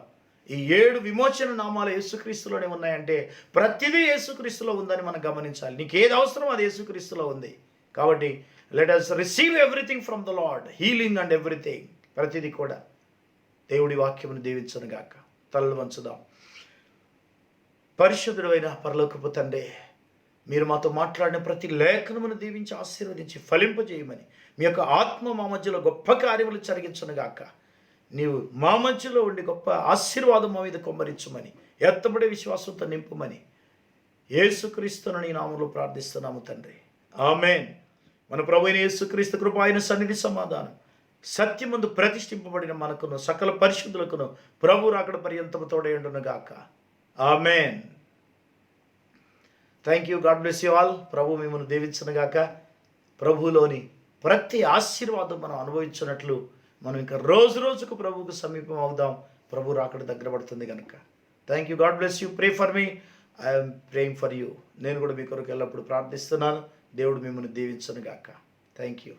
ఈ 7 విమోచన నామాలు యేసుక్రీస్తులోనే ఉన్నాయంటే ప్రతిదీ యేసుక్రీస్తులో ఉందని మనం గమనించాలి. నీకు ఏది అవసరం అది యేసుక్రీస్తులో ఉంది. కాబట్టి let us receive everything from the lord, healing and everything. ప్రతిదీ కూడా దేవుడి వాక్యమును దీవించును గాక. తలలు వంచుదాం. పరిశుద్ధుడైన పరలోకపు తండ్రి, మీరు మాతో మాట్లాడిన ప్రతి లేఖనమును దీవించి ఆశీర్వదించి ఫలింపజేయమని, మీ యొక్క ఆత్మ మా మధ్యలో గొప్ప కార్యములు జరిగించును గాక. నీవు మా మధ్యలో ఉండి గొప్ప ఆశీర్వాదం మా మీద కొమ్మరించమని, ఎత్తబడే విశ్వాసంతో నింపుమని యేసుక్రీస్తును నీ నామములో ప్రార్థిస్తున్నాము తండ్రి. ఆమేన్. మన ప్రభువైన యేసుక్రీస్తు కృప, ఆయన సన్నిధి, సమాధానం, సత్యమందు ప్రతిష్ఠింపబడిన మనకును సకల పరిశుద్ధులకును ప్రభు రాకడ పర్యంతము తోడై ఉండును గాక. Amen. Thank you. God bless you all. ప్రభు మిమ్మల్ని దీవించును గాక. ప్రభువులోని ప్రతి ఆశీర్వాదం మనం అనుభవించినట్లు మనం ఇంకా రోజు రోజుకు ప్రభువుకు సమీపం అవుదాం. ప్రభు రాకడ దగ్గర పడుతుంది కనుక. Thank you. God bless you. Pray for me. I'm praying for you. నేను కూడా మీ కొరకు ఎల్లప్పుడూ ప్రార్థిస్తున్నాను. దేవుడు మిమ్మల్ని దీవించును గాక. Thank you.